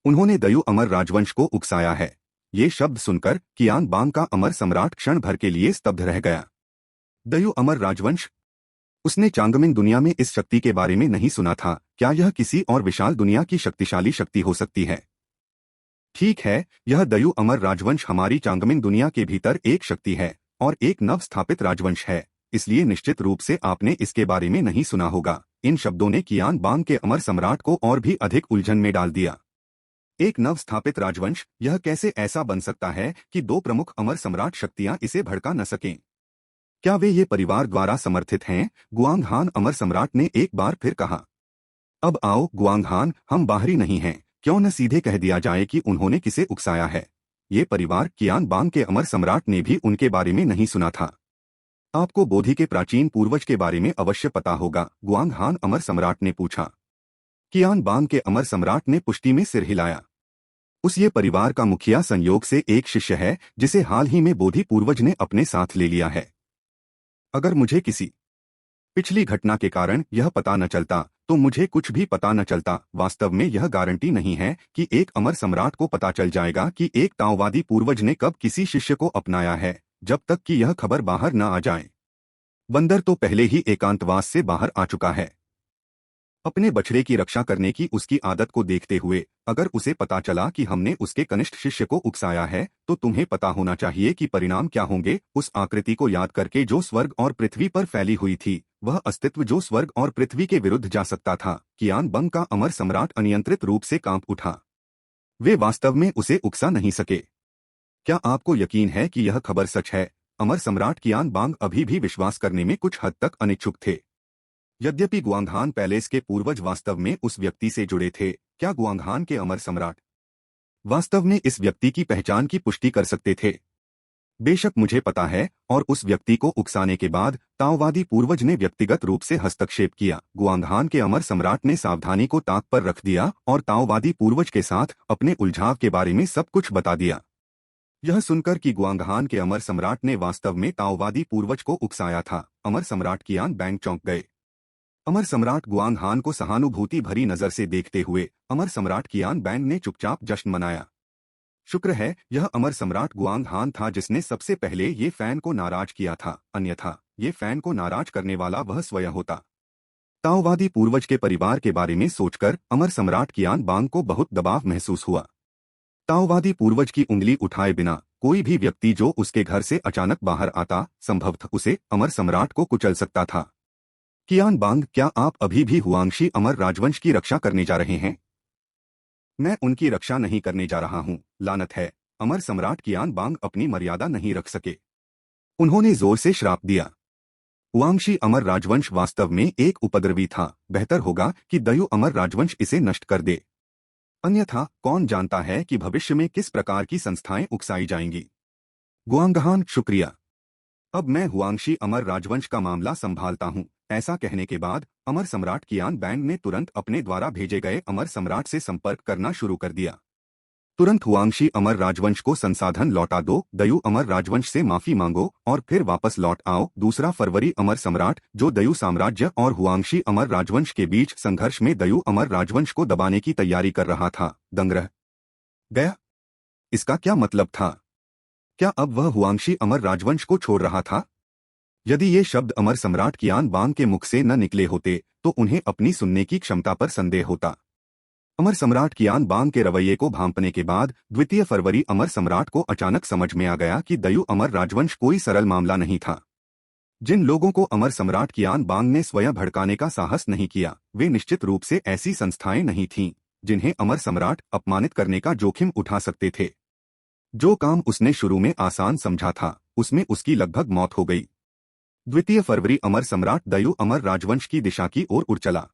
उन्होंने दयु अमर राजवंश को उकसाया है। ये शब्द सुनकर कियान बांग का अमर सम्राट क्षण भर के लिए स्तब्ध रह गया। दयु अमर राजवंश? उसने चांगमिंग दुनिया में इस शक्ति के बारे में नहीं सुना था। क्या यह किसी और विशाल दुनिया की शक्तिशाली शक्ति हो सकती है? ठीक है, यह दयु अमर राजवंश हमारी चांगमिंग दुनिया के भीतर एक शक्ति है और एक नव स्थापित राजवंश है, इसलिए निश्चित रूप से आपने इसके बारे में नहीं सुना होगा। इन शब्दों ने कियान बांग के अमर सम्राट को और भी अधिक उलझन में डाल दिया। एक नव स्थापित राजवंश? यह कैसे ऐसा बन सकता है कि दो प्रमुख अमर सम्राट शक्तियां इसे भड़का न सकें? क्या वे ये परिवार द्वारा समर्थित हैं? गुआंग हान अमर सम्राट ने एक बार फिर कहा। अब आओ गुआंग हान, हम बाहरी नहीं हैं। क्यों न सीधे कह दिया जाए कि उन्होंने किसे उकसाया है? ये परिवार कियान बांग के अमर सम्राट ने भी उनके बारे में नहीं सुना था। आपको बोधि के प्राचीन पूर्वज के बारे में अवश्य पता होगा, गुआंग हान अमर सम्राट ने पूछा। कियान बांग के अमर सम्राट ने पुष्टि में सिर हिलाया। उस ये परिवार का मुखिया संयोग से एक शिष्य है जिसे हाल ही में बोधि पूर्वज ने अपने साथ ले लिया है। अगर मुझे किसी पिछली घटना के कारण यह पता न चलता तो मुझे कुछ भी पता न चलता। वास्तव में यह गारंटी नहीं है कि एक अमर सम्राट को पता चल जाएगा कि एक ताओवादी पूर्वज ने कब किसी शिष्य को अपनाया है, जब तक कि यह खबर बाहर न आ जाए। बंदर तो पहले ही एकांतवास से बाहर आ चुका है। अपने बछड़े की रक्षा करने की उसकी आदत को देखते हुए अगर उसे पता चला कि हमने उसके कनिष्ठ शिष्य को उकसाया है तो तुम्हें पता होना चाहिए कि परिणाम क्या होंगे। उस आकृति को याद करके जो स्वर्ग और पृथ्वी पर फैली हुई थी, वह अस्तित्व जो स्वर्ग और पृथ्वी के विरुद्ध जा सकता था। कियान बंग का अमर सम्राट अनियंत्रित रूप से कांप उठा। वे वास्तव में उसे उकसा नहीं सके। क्या आपको यकीन है कि यह खबर सच है? अमर सम्राट कियान बांग अभी भी विश्वास करने में कुछ हद तक अनिच्छुक थे। यद्यपि गुआंगहान पैलेस के पूर्वज वास्तव में उस व्यक्ति से जुड़े थे, क्या गुआंगहान के अमर सम्राट वास्तव में इस व्यक्ति की पहचान की पुष्टि कर सकते थे? बेशक मुझे पता है, और उस व्यक्ति को उकसाने के बाद ताओवादी पूर्वज ने व्यक्तिगत रूप से हस्तक्षेप किया। गुआंगहान के अमर सम्राट ने सावधानी को ताक पर रख दिया और ताओवादी पूर्वज के साथ अपने उलझाव के बारे में सब कुछ बता दिया। यह सुनकर कि गुआंगहान के अमर सम्राट ने वास्तव में ताओवादी पूर्वज को उकसाया था, अमर सम्राट कियान बांग चौंक गए। अमर सम्राट गुआंगहान को सहानुभूति भरी नजर से देखते हुए अमर सम्राट कियान बांग ने चुपचाप जश्न मनाया। शुक्र है यह अमर सम्राट गुआंगहान था जिसने सबसे पहले ये फैन को नाराज किया था, अन्यथा ये फैन को नाराज करने वाला वह स्वयं होता। ताओवादी पूर्वज के परिवार के बारे में सोचकर अमर सम्राट कियान बांग को बहुत दबाव महसूस हुआ। ताओवादी पूर्वज की उंगली उठाए बिना कोई भी व्यक्ति जो उसके घर से अचानक बाहर आता संभवतः उसे अमर सम्राट को कुचल सकता था। कियान बांग, क्या आप अभी भी हुआंशी अमर राजवंश की रक्षा करने जा रहे हैं? मैं उनकी रक्षा नहीं करने जा रहा हूं, लानत है। अमर सम्राट कियान बांग अपनी मर्यादा नहीं रख सके। उन्होंने जोर से श्राप दिया। हुआंशी अमर राजवंश वास्तव में एक उपद्रवी था। बेहतर होगा कि दयु अमर राजवंश इसे नष्ट कर दे। अन्यथा कौन जानता है कि भविष्य में किस प्रकार की संस्थाएं उकसाई जाएंगी। गुआंगहान, शुक्रिया। अब मैं हुआंशी अमर राजवंश का मामला संभालता हूं। ऐसा कहने के बाद अमर सम्राट कियान बैंग ने तुरंत अपने द्वारा भेजे गए अमर सम्राट से संपर्क करना शुरू कर दिया। तुरंत हुआंशी अमर राजवंश को संसाधन लौटा दो, दयु अमर राजवंश से माफी मांगो और फिर वापस लौट आओ। 2 फरवरी अमर सम्राट, जो दयु साम्राज्य और हुआंशी अमर राजवंश के बीच संघर्ष में दयु अमर राजवंश को दबाने की तैयारी कर रहा था, दंग रह गया। इसका क्या मतलब था? क्या अब वह हुआंशी अमर राजवंश को छोड़ रहा था? यदि ये शब्द अमर सम्राट कियान बांग के मुख से न निकले होते तो उन्हें अपनी सुनने की क्षमता पर संदेह होता। अमर सम्राट कियान बांग के रवैये को भांपने के बाद 2 फरवरी अमर सम्राट को अचानक समझ में आ गया कि दयु अमर राजवंश कोई सरल मामला नहीं था। जिन लोगों को अमर सम्राट कियान बांग ने स्वयं भड़काने का साहस नहीं किया, वे निश्चित रूप से ऐसी संस्थाएं नहीं थीं जिन्हें अमर सम्राट अपमानित करने का जोखिम उठा सकते थे। जो काम उसने शुरू में आसान समझा था, उसमें उसकी लगभग मौत हो गई। 2 फरवरी अमर सम्राट दयु अमर राजवंश की दिशा की ओर उड़ चला।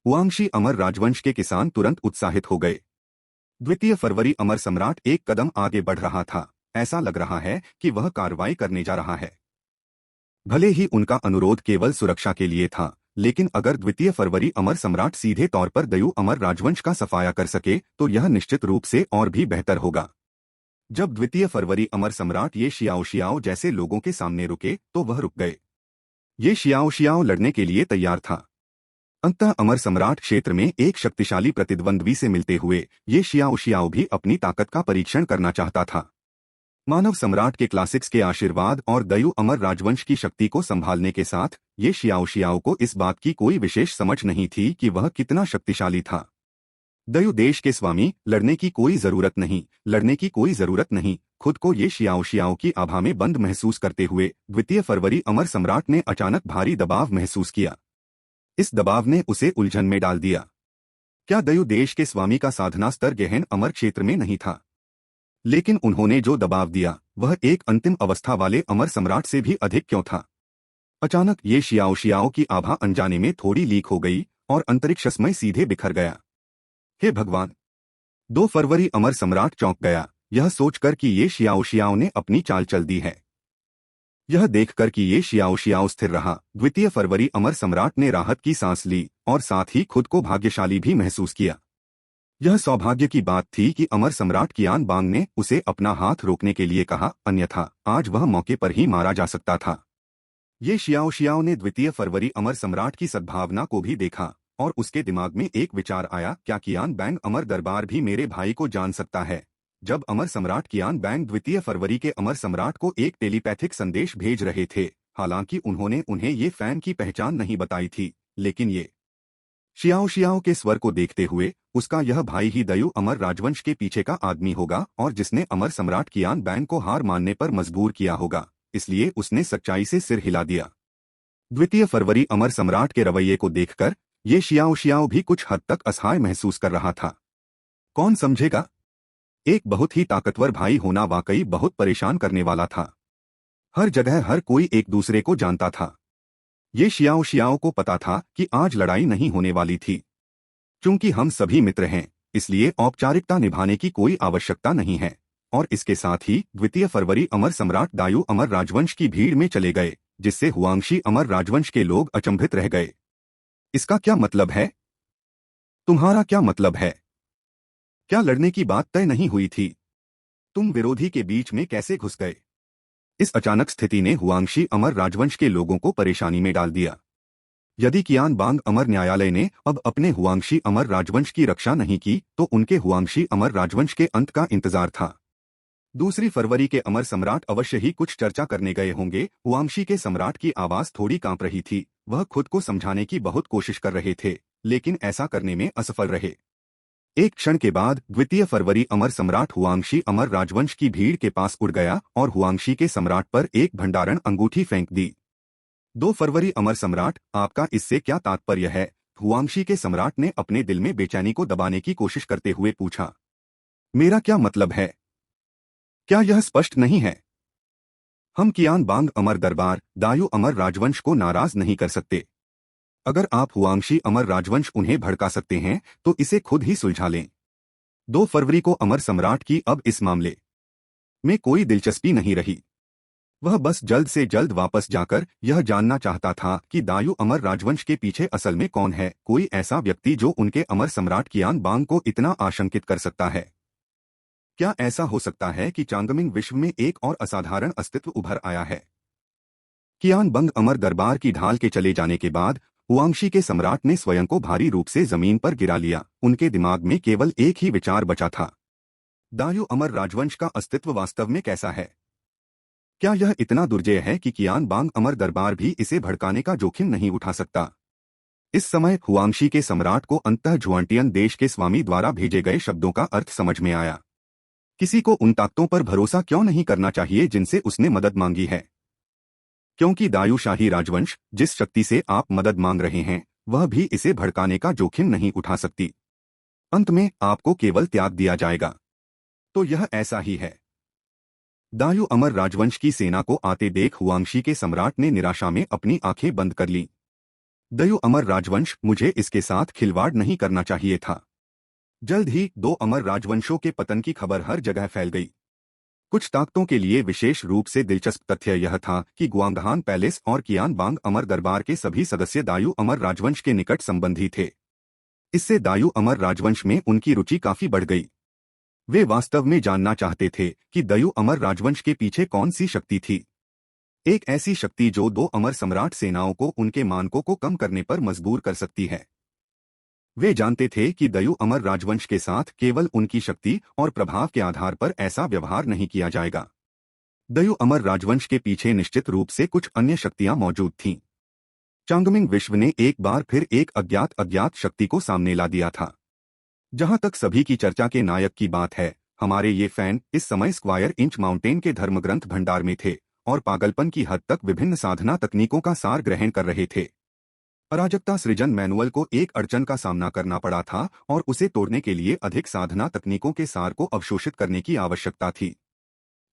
हुआंशी अमर राजवंश के किसान तुरंत उत्साहित हो गए। 2 फरवरी अमर सम्राट एक कदम आगे बढ़ रहा था। ऐसा लग रहा है कि वह कार्रवाई करने जा रहा है। भले ही उनका अनुरोध केवल सुरक्षा के लिए था, लेकिन अगर 2 फरवरी अमर सम्राट सीधे तौर पर दयु अमर राजवंश का सफाया कर सके तो यह निश्चित रूप से और भी बेहतर होगा। जब 2 फरवरी अमर सम्राट ये शियाओ शियाओ जैसे लोगों के सामने रुके तो वह रुक गए। ये शियाओ शियाओ लड़ने के लिए तैयार था। अंततः अमर सम्राट क्षेत्र में एक शक्तिशाली प्रतिद्वंद्वी से मिलते हुए ये शियाओ शियाओ भी अपनी ताकत का परीक्षण करना चाहता था। मानव सम्राट के क्लासिक्स के आशीर्वाद और दयु अमर राजवंश की शक्ति को संभालने के साथ ये शियाओ शियाओ को इस बात की कोई विशेष समझ नहीं थी कि वह कितना शक्तिशाली था। दयु देश के स्वामी, लड़ने की कोई जरूरत नहीं, लड़ने की कोई जरूरत नहीं। खुद को ये शियाओ शियाओ की आभा में बंद महसूस करते हुए 2 फरवरी अमर सम्राट ने अचानक भारी दबाव महसूस किया। इस दबाव ने उसे उलझन में डाल दिया। क्या दयु देश के स्वामी का साधना स्तर गहन अमर क्षेत्र में नहीं था? लेकिन उन्होंने जो दबाव दिया वह एक अंतिम अवस्था वाले अमर सम्राट से भी अधिक क्यों था? अचानक ये शियाओ शियाओ की आभा अनजाने में थोड़ी लीक हो गई और अंतरिक्षमय सीधे बिखर गया। हे भगवान! 2 फरवरी अमर सम्राट चौंक गया, यह सोचकर कि ये शियाओ शियाओ ने अपनी चाल चल दी है। यह देखकर कि ये शियाओ शियाओ स्थिर रहा, 2 फरवरी अमर सम्राट ने राहत की सांस ली और साथ ही खुद को भाग्यशाली भी महसूस किया। यह सौभाग्य की बात थी कि अमर सम्राट कियान बांग ने उसे अपना हाथ रोकने के लिए कहा, अन्यथा आज वह मौके पर ही मारा जा सकता था। ये शियाओ शियाओ ने 2 फरवरी अमर सम्राट की सद्भावना को भी देखा और उसके दिमाग में एक विचार आया, क्या कियान बैंग अमर दरबार भी मेरे भाई को जान सकता है? जब अमर सम्राट कियान बैंग 2 फरवरी के अमर सम्राट को एक टेलीपैथिक संदेश भेज रहे थे, हालांकि उन्होंने उन्हें ये फैन की पहचान नहीं बताई थी, लेकिन ये शियाओ शियाओ के स्वर को देखते हुए उसका यह भाई ही दयु अमर राजवंश के पीछे का आदमी होगा और जिसने अमर सम्राट कियान बैंग को हार मानने पर मजबूर किया होगा, इसलिए उसने सच्चाई से सिर हिला दिया। 2 फरवरी अमर सम्राट के रवैये को देखकर ये शियाओ शियाओ भी कुछ हद तक असहाय महसूस कर रहा था। कौन समझेगा? एक बहुत ही ताकतवर भाई होना वाकई बहुत परेशान करने वाला था। हर जगह हर कोई एक दूसरे को जानता था। ये शियाओ शियाओ को पता था कि आज लड़ाई नहीं होने वाली थी। क्योंकि हम सभी मित्र हैं, इसलिए औपचारिकता निभाने की कोई आवश्यकता नहीं है। और इसके साथ ही 2 फरवरी अमर सम्राट दायु अमर राजवंश की भीड़ में चले गए, जिससे हुआंशी अमर राजवंश के लोग अचंभित रह गए। इसका क्या मतलब है? तुम्हारा क्या मतलब है? क्या लड़ने की बात तय नहीं हुई थी? तुम विरोधी के बीच में कैसे घुस गए? इस अचानक स्थिति ने हुआंशी अमर राजवंश के लोगों को परेशानी में डाल दिया। यदि कियान बांग अमर न्यायालय ने अब अपने हुआंशी अमर राजवंश की रक्षा नहीं की तो उनके हुआंशी अमर राजवंश के अंत का इंतजार था। दूसरी फरवरी के अमर सम्राट अवश्य ही कुछ चर्चा करने गए होंगे। हुआंशी के सम्राट की आवाज थोड़ी कांप रही थी। वह खुद को समझाने की बहुत कोशिश कर रहे थे, लेकिन ऐसा करने में असफल रहे। एक क्षण के बाद द्वितीय फरवरी अमर सम्राट हुआंशी अमर राजवंश की भीड़ के पास उड़ गया और हुआंशी के सम्राट पर एक भंडारण अंगूठी फेंक दी। 2 फरवरी अमर सम्राट, आपका इससे क्या तात्पर्य है? हुआंशी के सम्राट ने अपने दिल में बेचैनी को दबाने की कोशिश करते हुए पूछा। मेरा क्या मतलब है? क्या यह स्पष्ट नहीं है? हम कियान बांग अमर दरबार, दायु अमर राजवंश को नाराज नहीं कर सकते। अगर आप हुआंशी अमर राजवंश उन्हें भड़का सकते हैं तो इसे खुद ही सुलझा लें। 2 फरवरी को अमर सम्राट की अब इस मामले में कोई दिलचस्पी नहीं रही। वह बस जल्द से जल्द वापस जाकर यह जानना चाहता था कि दायु अमर राजवंश के पीछे असल में कौन है, कोई ऐसा व्यक्ति जो उनके अमर सम्राट कियान बांग को इतना आशंकित कर सकता है। क्या ऐसा हो सकता है कि चांगमिंग विश्व में एक और असाधारण अस्तित्व उभर आया है? कियान बंग अमर दरबार की ढाल के चले जाने के बाद हुआंशी के सम्राट ने स्वयं को भारी रूप से जमीन पर गिरा लिया। उनके दिमाग में केवल एक ही विचार बचा था, दायु अमर राजवंश का अस्तित्व वास्तव में कैसा है? क्या यह इतना दुर्जय है कि कियान बांग अमर दरबार भी इसे भड़काने का जोखिम नहीं उठा सकता? इस समय हुआंशी के सम्राट को अंततः झुआंटियन देश के स्वामी द्वारा भेजे गए शब्दों का अर्थ समझ में आया। किसी को उन ताकतों पर भरोसा क्यों नहीं करना चाहिए जिनसे उसने मदद मांगी है? क्योंकि दायूशाही राजवंश, जिस शक्ति से आप मदद मांग रहे हैं, वह भी इसे भड़काने का जोखिम नहीं उठा सकती। अंत में आपको केवल त्याग दिया जाएगा। तो यह ऐसा ही है। दायु अमर राजवंश की सेना को आते देख हुआंशी के सम्राट ने निराशा में अपनी आंखें बंद कर लीं। दायु अमर राजवंश, मुझे इसके साथ खिलवाड़ नहीं करना चाहिए था। जल्द ही 2 अमर राजवंशों के पतन की खबर हर जगह फैल गई। कुछ ताकतों के लिए विशेष रूप से दिलचस्प तथ्य यह था कि गुआंगहान पैलेस और कियान बांग अमर दरबार के सभी सदस्य दायु अमर राजवंश के निकट संबंधी थे। इससे दायु अमर राजवंश में उनकी रुचि काफी बढ़ गई। वे वास्तव में जानना चाहते थे कि दायु अमर राजवंश के पीछे कौन सी शक्ति थी। एक ऐसी शक्ति जो 2 अमर सम्राट सेनाओं को उनके मानकों को कम करने पर मजबूर कर सकती है। वे जानते थे कि दायु अमर राजवंश के साथ केवल उनकी शक्ति और प्रभाव के आधार पर ऐसा व्यवहार नहीं किया जाएगा। दायु अमर राजवंश के पीछे निश्चित रूप से कुछ अन्य शक्तियां मौजूद थीं। चांगमिंग विश्व ने एक बार फिर एक अज्ञात शक्ति को सामने ला दिया था। जहां तक सभी की चर्चा के नायक की बात है, हमारे ये फैन इस समय स्क्वायर इंच माउंटेन के धर्मग्रंथ भंडार में थे और पागलपन की हद तक विभिन्न साधना तकनीकों का सार ग्रहण कर रहे थे। अराजकता सृजन मैनुअल को एक अड़चन का सामना करना पड़ा था और उसे तोड़ने के लिए अधिक साधना तकनीकों के सार को अवशोषित करने की आवश्यकता थी।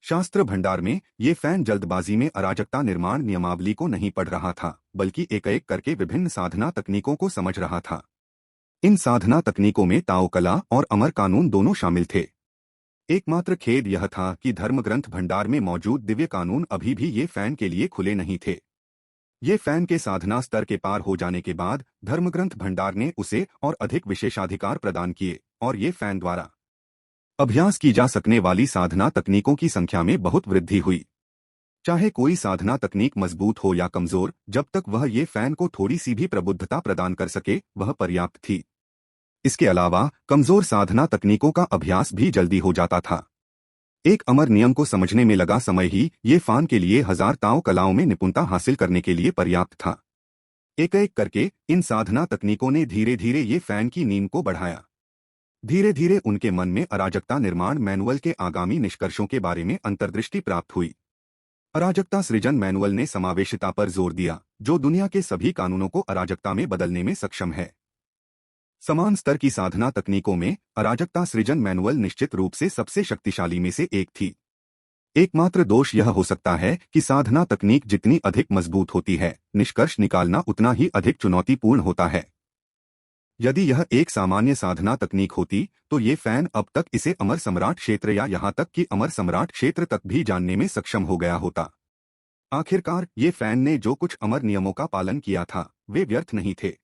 शास्त्र भंडार में ये फैन जल्दबाजी में अराजकता निर्माण नियमावली को नहीं पढ़ रहा था, बल्कि एक करके विभिन्न साधना तकनीकों को समझ रहा था। इन साधना तकनीकों में ताओ कला और अमर कानून दोनों शामिल थे। एकमात्र खेद यह था कि धर्मग्रंथ भंडार में मौजूद दिव्य कानून अभी भी ये फैन के लिए खुले नहीं थे। ये फैन के साधना स्तर के पार हो जाने के बाद धर्मग्रंथ भंडार ने उसे और अधिक विशेषाधिकार प्रदान किए और ये फैन द्वारा अभ्यास की जा सकने वाली साधना तकनीकों की संख्या में बहुत वृद्धि हुई। चाहे कोई साधना तकनीक मजबूत हो या कमजोर, जब तक वह ये फैन को थोड़ी सी भी प्रबुद्धता प्रदान कर सके, वह पर्याप्त थी। इसके अलावा कमजोर साधना तकनीकों का अभ्यास भी जल्दी हो जाता था। एक अमर नियम को समझने में लगा समय ही ये फान के लिए 1000 ताओ कलाओं में निपुणता हासिल करने के लिए पर्याप्त था। एक करके इन साधना तकनीकों ने धीरे धीरे ये फैन की नींव को बढ़ाया। धीरे धीरे उनके मन में अराजकता निर्माण मैनुअल के आगामी निष्कर्षों के बारे में अंतर्दृष्टि प्राप्त हुई। अराजकता सृजन मैनुअल ने समावेशिता पर जोर दिया, जो दुनिया के सभी कानूनों को अराजकता में बदलने में सक्षम है। समान स्तर की साधना तकनीकों में अराजकता सृजन मैनुअल निश्चित रूप से सबसे शक्तिशाली में से एक थी। एकमात्र दोष यह हो सकता है कि साधना तकनीक जितनी अधिक मजबूत होती है, निष्कर्ष निकालना उतना ही अधिक चुनौतीपूर्ण होता है। यदि यह एक सामान्य साधना तकनीक होती तो ये फैन अब तक इसे अमर सम्राट क्षेत्र या यहाँ तक कि अमर सम्राट क्षेत्र तक भी जानने में सक्षम हो गया होता। आखिरकार ये फैन ने जो कुछ अमर नियमों का पालन किया था, वे व्यर्थ नहीं थे।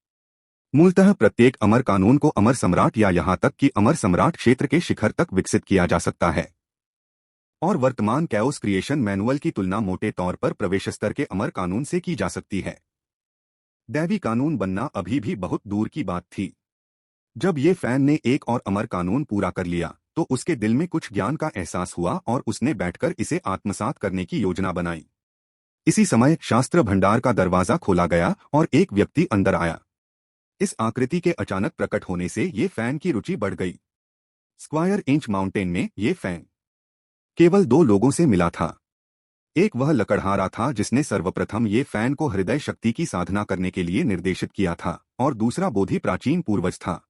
मूलतः प्रत्येक अमर कानून को अमर सम्राट या यहाँ तक कि अमर सम्राट क्षेत्र के शिखर तक विकसित किया जा सकता है। और वर्तमान कैओस क्रिएशन मैनुअल की तुलना मोटे तौर पर प्रवेश स्तर के अमर कानून से की जा सकती है। दैवी कानून बनना अभी भी बहुत दूर की बात थी। जब ये फैन ने एक और अमर कानून पूरा कर लिया, तो उसके दिल में कुछ ज्ञान का एहसास हुआ और उसने बैठकर इसे आत्मसात करने की योजना बनाई। इसी समय शास्त्र भंडार का दरवाजा खोला गया और एक व्यक्ति अंदर आया। इस आकृति के अचानक प्रकट होने से ये फैन की रुचि बढ़ गई। स्क्वायर इंच माउंटेन में ये फैन केवल दो लोगों से मिला था। एक वह लकड़हारा था जिसने सर्वप्रथम ये फैन को हृदय शक्ति की साधना करने के लिए निर्देशित किया था, और दूसरा बोधि प्राचीन पूर्वज था।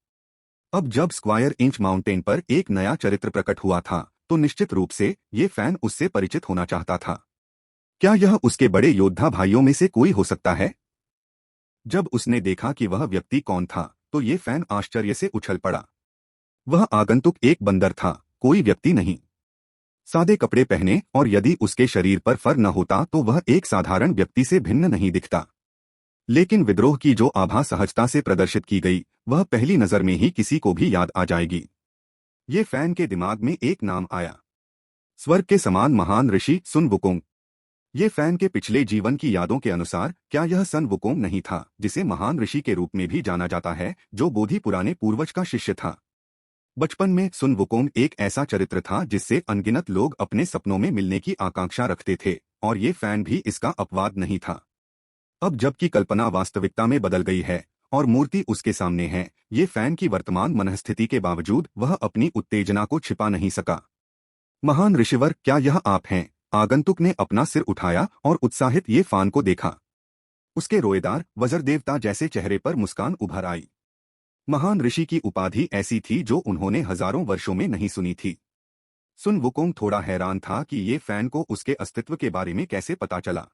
अब जब स्क्वायर इंच माउंटेन पर एक नया चरित्र प्रकट हुआ था, तो निश्चित रूप से ये फैन उससे परिचित होना चाहता था। क्या यह उसके बड़े योद्धा भाइयों में से कोई हो सकता है? जब उसने देखा कि वह व्यक्ति कौन था, तो ये फैन आश्चर्य से उछल पड़ा। वह आगंतुक एक बंदर था, कोई व्यक्ति नहीं। सादे कपड़े पहने, और यदि उसके शरीर पर फर न होता तो वह एक साधारण व्यक्ति से भिन्न नहीं दिखता। लेकिन विद्रोह की जो आभा सहजता से प्रदर्शित की गई, वह पहली नजर में ही किसी को भी याद आ जाएगी। ये फैन के दिमाग में एक नाम आया, स्वर्ग के समान महान ऋषि सुन वुकोंग। ये फैन के पिछले जीवन की यादों के अनुसार क्या यह सन वुकोंग नहीं था, जिसे महान ऋषि के रूप में भी जाना जाता है, जो बोधि पुराने पूर्वज का शिष्य था? बचपन में सुन वुकोंग एक ऐसा चरित्र था जिससे अनगिनत लोग अपने सपनों में मिलने की आकांक्षा रखते थे, और ये फैन भी इसका अपवाद नहीं था। अब जबकि कल्पना वास्तविकता में बदल गई है और मूर्ति उसके सामने है, ये फैन की वर्तमान मनःस्थिति के बावजूद वह अपनी उत्तेजना को छिपा नहीं सका। महान ऋषिवर, क्या यह आप हैं? आगंतुक ने अपना सिर उठाया और उत्साहित ये फैन को देखा। उसके रोएदार वज्र देवता जैसे चेहरे पर मुस्कान उभर आई। महान ऋषि की उपाधि ऐसी थी जो उन्होंने हजारों वर्षों में नहीं सुनी थी। सुन वुकोंग थोड़ा हैरान था कि ये फैन को उसके अस्तित्व के बारे में कैसे पता चला।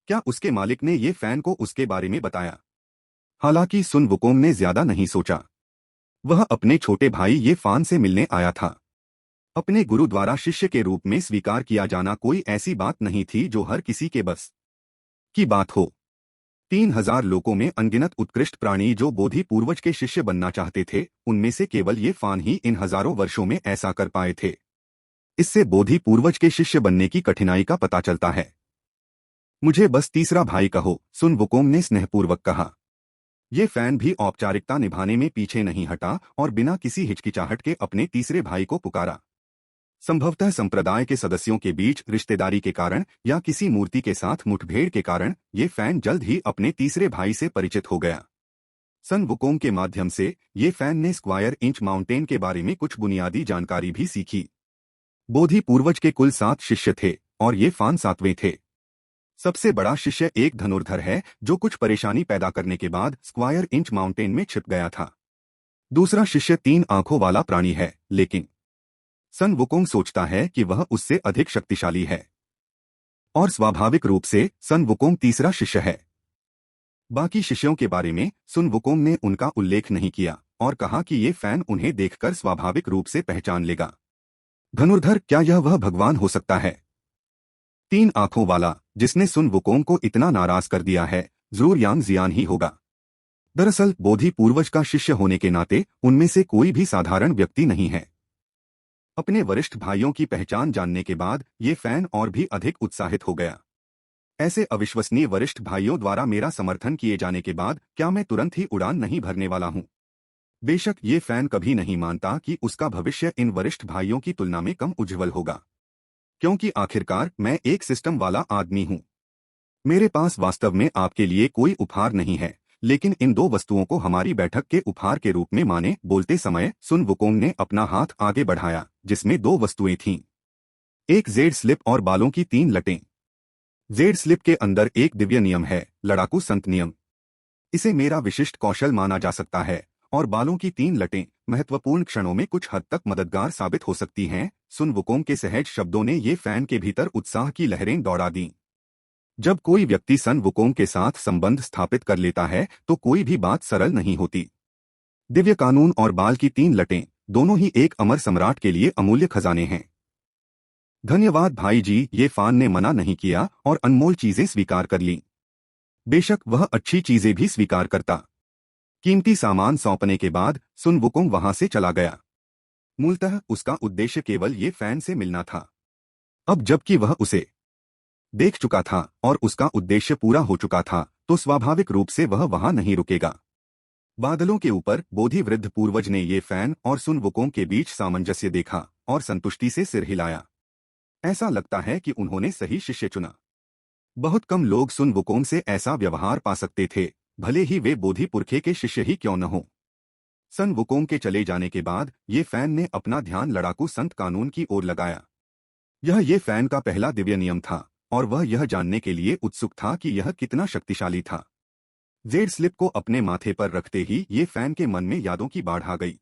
क्या उसके मालिक ने ये फैन को उसके बारे में बताया? हालांकि सुन वुकोंग ने ज्यादा नहीं सोचा। वह अपने छोटे भाई ये फैन से मिलने आया था। अपने गुरु द्वारा शिष्य के रूप में स्वीकार किया जाना कोई ऐसी बात नहीं थी जो हर किसी के बस की बात हो। 3000 लोगों में अनगिनत उत्कृष्ट प्राणी जो बोधि पूर्वज के शिष्य बनना चाहते थे, उनमें से केवल ये फैन ही इन हजारों वर्षों में ऐसा कर पाए थे। इससे बोधि पूर्वज के शिष्य बनने की कठिनाई का पता चलता है। मुझे बस तीसरा भाई कहो, सुन वुकोंग ने स्नेहपूर्वक कहा। ये फैन भी औपचारिकता निभाने में पीछे नहीं हटा और बिना किसी हिचकिचाहट के अपने तीसरे भाई को पुकारा। संभवतः संप्रदाय के सदस्यों के बीच रिश्तेदारी के कारण या किसी मूर्ति के साथ मुठभेड़ के कारण ये फैन जल्द ही अपने तीसरे भाई से परिचित हो गया। सन वुकोंग के माध्यम से ये फैन ने स्क्वायर इंच माउंटेन के बारे में कुछ बुनियादी जानकारी भी सीखी। बोधि पूर्वज के कुल 7 शिष्य थे और ये फैन 7वें थे। सबसे बड़ा शिष्य एक धनुर्धर है जो कुछ परेशानी पैदा करने के बाद स्क्वायर इंच माउंटेन में छिप गया था। दूसरा शिष्य 3 आंखों वाला प्राणी है, लेकिन सन वुकोंग सोचता है कि वह उससे अधिक शक्तिशाली है, और स्वाभाविक रूप से सन वुकोंग तीसरा शिष्य है। बाकी शिष्यों के बारे में सुन वुकोंग ने उनका उल्लेख नहीं किया और कहा कि ये फैन उन्हें देखकर स्वाभाविक रूप से पहचान लेगा। धनुर्धर, क्या यह वह भगवान हो सकता है? 3 आंखों वाला जिसने सुन वुकोंग को इतना नाराज कर दिया है, जरूर यांग जियान ही होगा। दरअसल बोधि पूर्वज का शिष्य होने के नाते उनमें से कोई भी साधारण व्यक्ति नहीं है। अपने वरिष्ठ भाइयों की पहचान जानने के बाद ये फैन और भी अधिक उत्साहित हो गया। ऐसे अविश्वसनीय वरिष्ठ भाइयों द्वारा मेरा समर्थन किए जाने के बाद क्या मैं तुरंत ही उड़ान नहीं भरने वाला हूं? बेशक ये फैन कभी नहीं मानता कि उसका भविष्य इन वरिष्ठ भाइयों की तुलना में कम उज्जवल होगा, क्योंकि आखिरकार मैं एक सिस्टम वाला आदमी हूं। मेरे पास वास्तव में आपके लिए कोई उपहार नहीं है, लेकिन इन 2 वस्तुओं को हमारी बैठक के उपहार के रूप में माने। बोलते समय सुन वुकोंग ने अपना हाथ आगे बढ़ाया, जिसमें 2 वस्तुएं थीं। एक जेड स्लिप और बालों की 3 लटें। जेड स्लिप के अंदर एक दिव्य नियम है, लड़ाकू संत नियम। इसे मेरा विशिष्ट कौशल माना जा सकता है, और बालों की 3 लटें महत्वपूर्ण क्षणों में कुछ हद तक मददगार साबित हो सकती हैं। सुन वुकोंग के सहज शब्दों ने ये फैन के भीतर उत्साह की लहरें दौड़ा दीं। जब कोई व्यक्ति सन वुकोंग के साथ संबंध स्थापित कर लेता है तो कोई भी बात सरल नहीं होती। दिव्य कानून और बाल की 3 लटें दोनों ही एक अमर सम्राट के लिए अमूल्य खजाने हैं। धन्यवाद भाई जी, ये फैन ने मना नहीं किया और अनमोल चीजें स्वीकार कर लीं। बेशक वह अच्छी चीजें भी स्वीकार करता। कीमती सामान सौंपने के बाद सुन वुकोंग वहां से चला गया। मूलतः उसका उद्देश्य केवल ये फैन से मिलना था। अब जबकि वह उसे देख चुका था और उसका उद्देश्य पूरा हो चुका था, तो स्वाभाविक रूप से वह वहां नहीं रुकेगा। बादलों के ऊपर बोधि वृद्ध पूर्वज ने ये फैन और सुन वुकोंग के बीच सामंजस्य देखा और संतुष्टि से सिर हिलाया। ऐसा लगता है कि उन्होंने सही शिष्य चुना। बहुत कम लोग सुन वुकोंग से ऐसा व्यवहार पा सकते थे, भले ही वे बोधि पुरखे के शिष्य ही क्यों न हो। सन वुकोंग के चले जाने के बाद ये फैन ने अपना ध्यान लड़ाकू संत कानून की ओर लगाया। ये फैन का पहला दिव्य नियम था और वह यह जानने के लिए उत्सुक था कि यह कितना शक्तिशाली था। जेड स्लिप को अपने माथे पर रखते ही ये फैन के मन में यादों की बाढ़ आ गई।